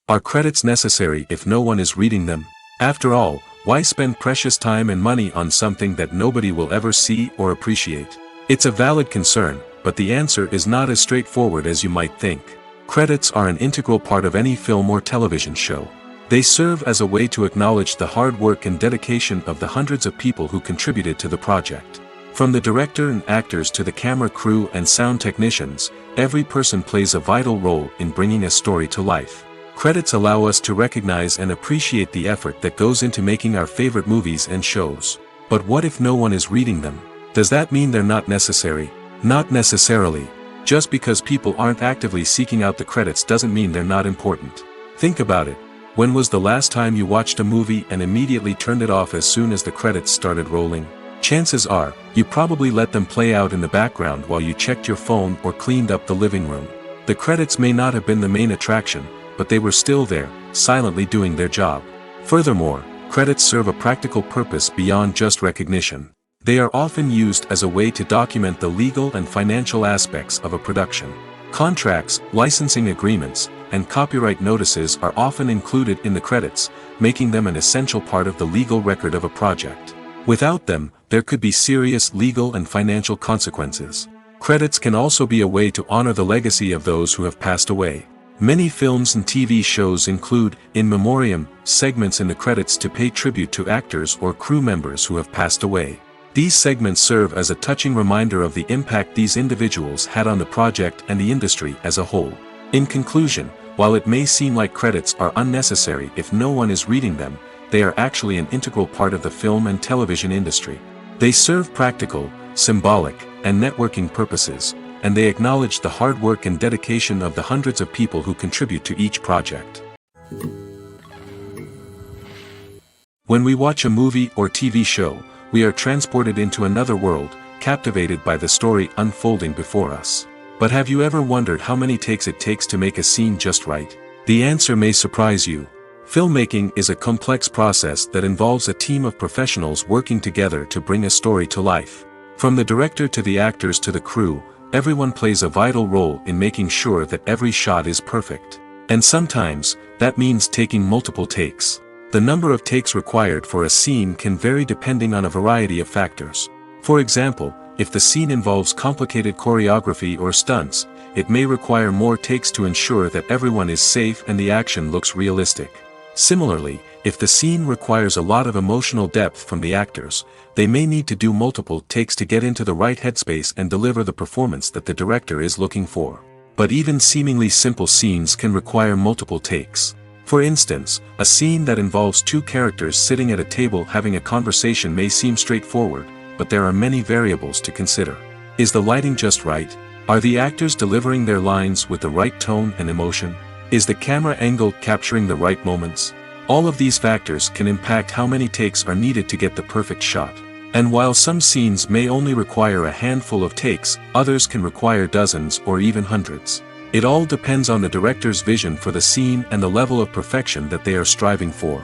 Speaker 1: Are credits necessary if no one is reading them? After all, why spend precious time and money on something that nobody will ever see or appreciate? It's a valid concern, but the answer is not as straightforward as you might think. Credits are an integral part of any film or television show. They serve as a way to acknowledge the hard work and dedication of the hundreds of people who contributed to the project. From the director and actors to the camera crew and sound technicians, every person plays a vital role in bringing a story to life. Credits allow us to recognize and appreciate the effort that goes into making our favorite movies and shows. But what if no one is reading them? Does that mean they're not necessary? Not necessarily. Just because people aren't actively seeking out the credits doesn't mean they're not important. Think about it. When was the last time you watched a movie and immediately turned it off as soon as the credits started rolling? Chances are, you probably let them play out in the background while you checked your phone or cleaned up the living room. The credits may not have been the main attraction, but they were still there, silently doing their job. Furthermore, credits serve a practical purpose beyond just recognition. They are often used as a way to document the legal and financial aspects of a production. Contracts, licensing agreements, and copyright notices are often included in the credits, making them an essential part of the legal record of a project. Without them, there could be serious legal and financial consequences. Credits can also be a way to honor the legacy of those who have passed away. Many films and TV shows include, in memoriam, segments in the credits to pay tribute to actors or crew members who have passed away. These segments serve as a touching reminder of the impact these individuals had on the project and the industry as a whole. In conclusion, while it may seem like credits are unnecessary if no one is reading them, they are actually an integral part of the film and television industry. They serve practical, symbolic, and networking purposes, and they acknowledge the hard work and dedication of the hundreds of people who contribute to each project. When we watch a movie or TV show, we are transported into another world, captivated by the story unfolding before us. But have you ever wondered how many takes it takes to make a scene just right? The answer may surprise you. Filmmaking is a complex process that involves a team of professionals working together to bring a story to life. From the director to the actors to the crew, Everyone plays a vital role in making sure that every shot is perfect. And sometimes, that means taking multiple takes. The number of takes required for a scene can vary depending on a variety of factors. For example, if the scene involves complicated choreography or stunts, it may require more takes to ensure that everyone is safe and the action looks realistic. Similarly, if the scene requires a lot of emotional depth from the actors, they may need to do multiple takes to get into the right headspace and deliver the performance that the director is looking for. But even seemingly simple scenes can require multiple takes. For instance, a scene that involves two characters sitting at a table having a conversation may seem straightforward, but there are many variables to consider. Is the lighting just right? Are the actors delivering their lines with the right tone and emotion? Is the camera angle capturing the right moments? All of these factors can impact how many takes are needed to get the perfect shot. And while some scenes may only require a handful of takes, others can require dozens or even hundreds. It all depends on the director's vision for the scene and the level of perfection that they are striving for.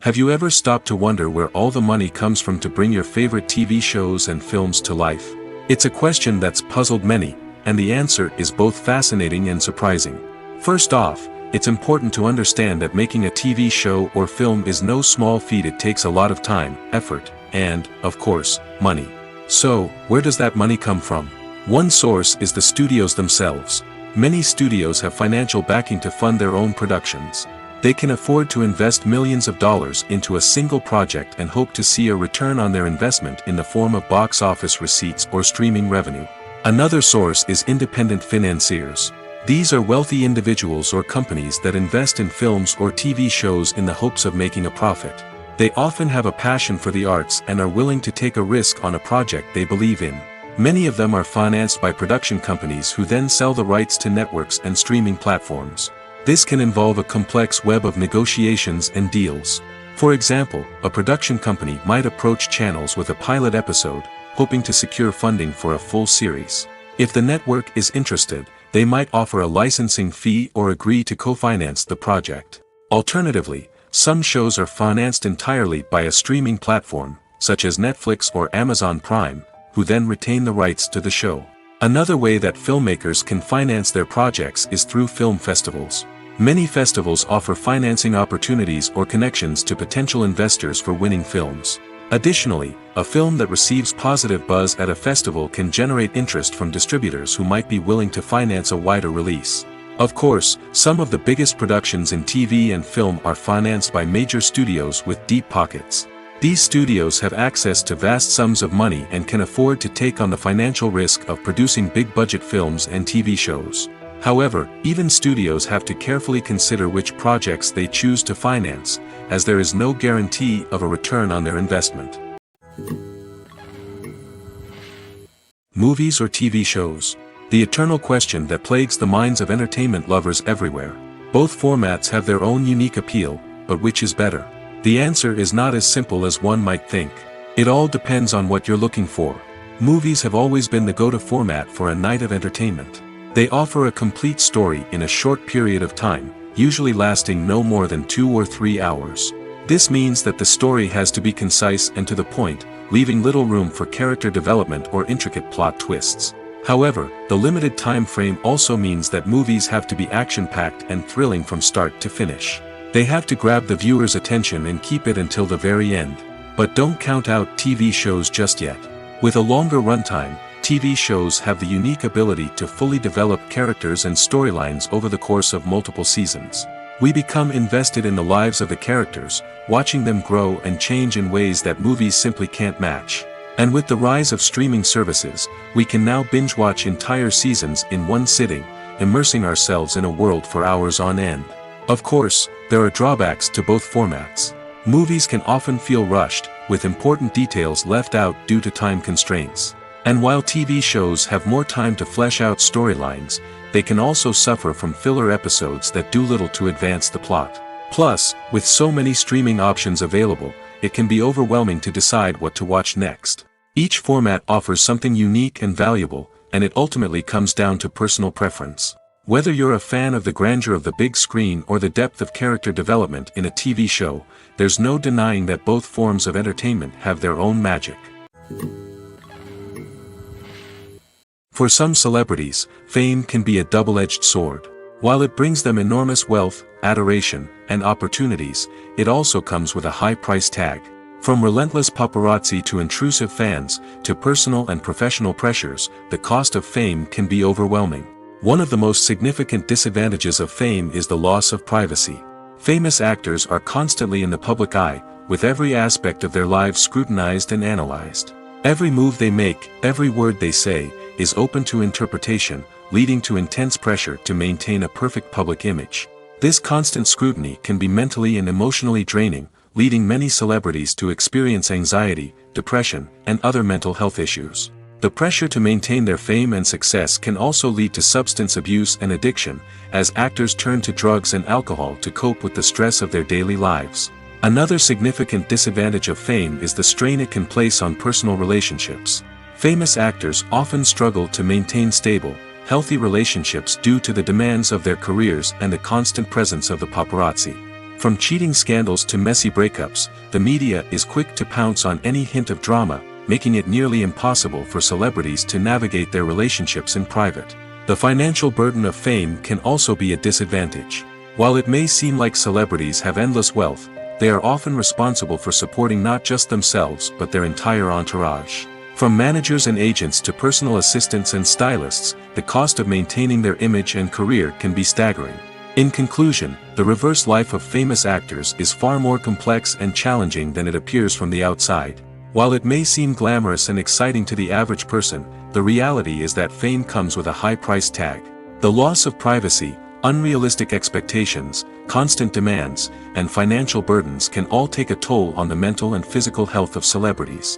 Speaker 1: Have you ever stopped to wonder where all the money comes from to bring your favorite TV shows and films to life? It's a question that's puzzled many, and the answer is both fascinating and surprising. First off, it's important to understand that making a TV show or film is no small feat. It takes a lot of time, effort, and, of course, money. So, where does that money come from? One source is the studios themselves. Many studios have financial backing to fund their own productions. They can afford to invest millions of dollars into a single project and hope to see a return on their investment in the form of box office receipts or streaming revenue. Another source is independent financiers. These are wealthy individuals or companies that invest in films or TV shows in the hopes of making a profit. They often have a passion for the arts and are willing to take a risk on a project they believe in. Many of them are financed by production companies who then sell the rights to networks and streaming platforms. This can involve a complex web of negotiations and deals. For example, a production company might approach channels with a pilot episode, hoping to secure funding for a full series. If the network is interested, they might offer a licensing fee or agree to co-finance the project. Alternatively, some shows are financed entirely by a streaming platform, such as Netflix or Amazon Prime, who then retain the rights to the show. Another way that filmmakers can finance their projects is through film festivals. Many festivals offer financing opportunities or connections to potential investors for winning films. Additionally, a film that receives positive buzz at a festival can generate interest from distributors who might be willing to finance a wider release. Of course, some of the biggest productions in TV and film are financed by major studios with deep pockets. These studios have access to vast sums of money and can afford to take on the financial risk of producing big-budget films and TV shows. However, even studios have to carefully consider which projects they choose to finance, as there is no guarantee of a return on their investment. Movies or TV shows? The eternal question that plagues the minds of entertainment lovers everywhere. Both formats have their own unique appeal, but which is better? The answer is not as simple as one might think. It all depends on what you're looking for. Movies have always been the go-to format for a night of entertainment. They offer a complete story in a short period of time, usually lasting no more than 2 or 3 hours. This means that the story has to be concise and to the point, leaving little room for character development or intricate plot twists. However, the limited time frame also means that movies have to be action-packed and thrilling from start to finish. They have to grab the viewer's attention and keep it until the very end. But don't count out TV shows just yet. With a longer runtime, TV shows have the unique ability to fully develop characters and storylines over the course of multiple seasons. We become invested in the lives of the characters, watching them grow and change in ways that movies simply can't match. And with the rise of streaming services, we can now binge-watch entire seasons in one sitting, immersing ourselves in a world for hours on end. Of course, there are drawbacks to both formats. Movies can often feel rushed, with important details left out due to time constraints. And while TV shows have more time to flesh out storylines, they can also suffer from filler episodes that do little to advance the plot. Plus, with so many streaming options available, it can be overwhelming to decide what to watch next. Each format offers something unique and valuable, and it ultimately comes down to personal preference. Whether you're a fan of the grandeur of the big screen or the depth of character development in a TV show, there's no denying that both forms of entertainment have their own magic. For some celebrities, fame can be a double-edged sword. While it brings them enormous wealth, adoration, and opportunities, it also comes with a high price tag. From relentless paparazzi to intrusive fans, to personal and professional pressures, the cost of fame can be overwhelming. One of the most significant disadvantages of fame is the loss of privacy. Famous actors are constantly in the public eye, with every aspect of their lives scrutinized and analyzed. Every move they make, every word they say, is open to interpretation, leading to intense pressure to maintain a perfect public image. This constant scrutiny can be mentally and emotionally draining, leading many celebrities to experience anxiety, depression, and other mental health issues. The pressure to maintain their fame and success can also lead to substance abuse and addiction, as actors turn to drugs and alcohol to cope with the stress of their daily lives. Another significant disadvantage of fame is the strain it can place on personal relationships. Famous actors often struggle to maintain stable, healthy relationships due to the demands of their careers and the constant presence of the paparazzi. From cheating scandals to messy breakups, the media is quick to pounce on any hint of drama, making it nearly impossible for celebrities to navigate their relationships in private. The financial burden of fame can also be a disadvantage. While it may seem like celebrities have endless wealth, they are often responsible for supporting not just themselves but their entire entourage. From managers and agents to personal assistants and stylists, the cost of maintaining their image and career can be staggering. In conclusion, the reverse life of famous actors is far more complex and challenging than it appears from the outside. While it may seem glamorous and exciting to the average person, the reality is that fame comes with a high price tag. The loss of privacy, unrealistic expectations, constant demands, and financial burdens can all take a toll on the mental and physical health of celebrities.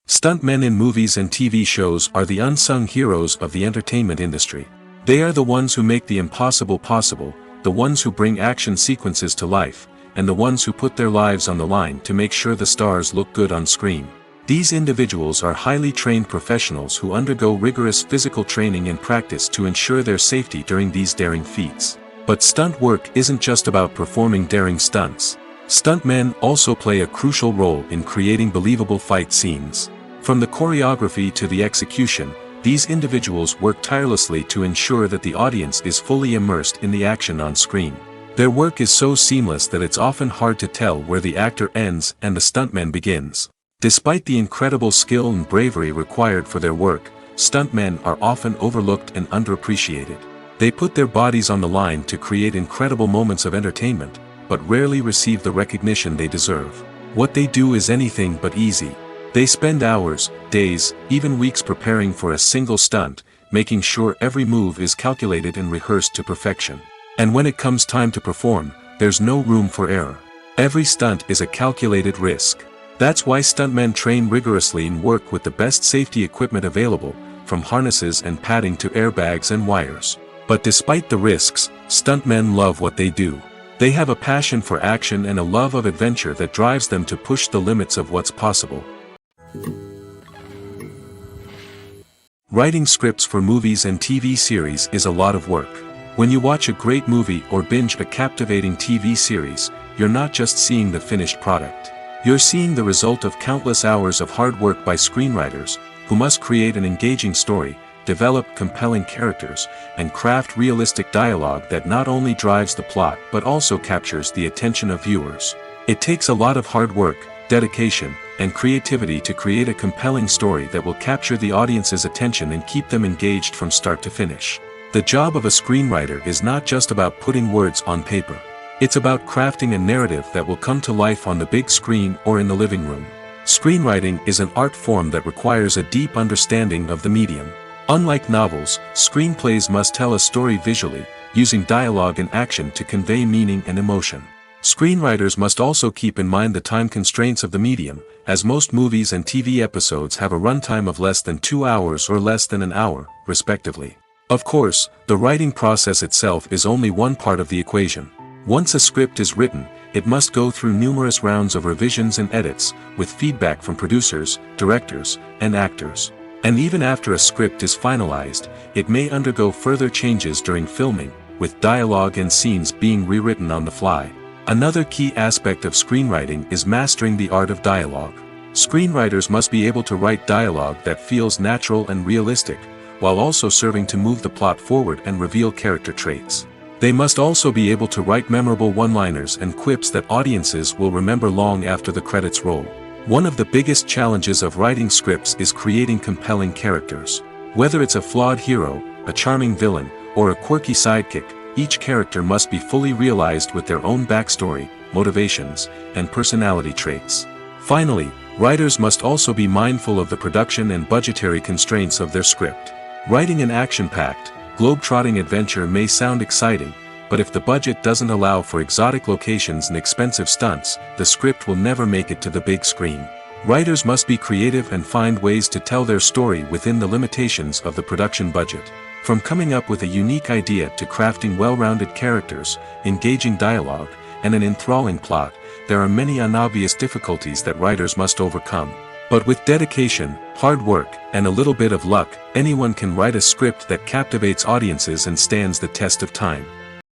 Speaker 1: Stuntmen in movies and TV shows are the unsung heroes of the entertainment industry. They are the ones who make the impossible possible, the ones who bring action sequences to life, and the ones who put their lives on the line to make sure the stars look good on screen. These individuals are highly trained professionals who undergo rigorous physical training and practice to ensure their safety during these daring feats. But stunt work isn't just about performing daring stunts. Stuntmen also play a crucial role in creating believable fight scenes. From the choreography to the execution, these individuals work tirelessly to ensure that the audience is fully immersed in the action on screen. Their work is so seamless that it's often hard to tell where the actor ends and the stuntman begins. Despite the incredible skill and bravery required for their work, stuntmen are often overlooked and underappreciated. They put their bodies on the line to create incredible moments of entertainment, but rarely receive the recognition they deserve. What they do is anything but easy. They spend hours, days, even weeks preparing for a single stunt, making sure every move is calculated and rehearsed to perfection. And when it comes time to perform, there's no room for error. Every stunt is a calculated risk. That's why stuntmen train rigorously and work with the best safety equipment available, from harnesses and padding to airbags and wires. But despite the risks, stuntmen love what they do. They have a passion for action and a love of adventure that drives them to push the limits of what's possible. Writing scripts for movies and TV series is a lot of work. When you watch a great movie or binge a captivating TV series, you're not just seeing the finished product. You're seeing the result of countless hours of hard work by screenwriters, who must create an engaging story, develop compelling characters, and craft realistic dialogue that not only drives the plot but also captures the attention of viewers. It takes a lot of hard work, dedication, and creativity to create a compelling story that will capture the audience's attention and keep them engaged from start to finish. The job of a screenwriter is not just about putting words on paper. It's about crafting a narrative that will come to life on the big screen or in the living room. Screenwriting is an art form that requires a deep understanding of the medium. Unlike novels, screenplays must tell a story visually, using dialogue and action to convey meaning and emotion. Screenwriters must also keep in mind the time constraints of the medium, as most movies and TV episodes have a runtime of less than 2 hours or less than an hour, respectively. Of course, the writing process itself is only one part of the equation. Once a script is written, it must go through numerous rounds of revisions and edits, with feedback from producers, directors, and actors. And even after a script is finalized, it may undergo further changes during filming, with dialogue and scenes being rewritten on the fly. Another key aspect of screenwriting is mastering the art of dialogue. Screenwriters must be able to write dialogue that feels natural and realistic, while also serving to move the plot forward and reveal character traits. They must also be able to write memorable one-liners and quips that audiences will remember long after the credits roll. One of the biggest challenges of writing scripts is creating compelling characters. Whether it's a flawed hero, a charming villain, or a quirky sidekick, each character must be fully realized with their own backstory, motivations, and personality traits. Finally, writers must also be mindful of the production and budgetary constraints of their script. Writing an action-packed, globe-trotting adventure may sound exciting, but if the budget doesn't allow for exotic locations and expensive stunts, the script will never make it to the big screen. Writers must be creative and find ways to tell their story within the limitations of the production budget. From coming up with a unique idea to crafting well-rounded characters, engaging dialogue, and an enthralling plot, there are many unobvious difficulties that writers must overcome. But with dedication, hard work, and a little bit of luck, anyone can write a script that captivates audiences and stands the test of time.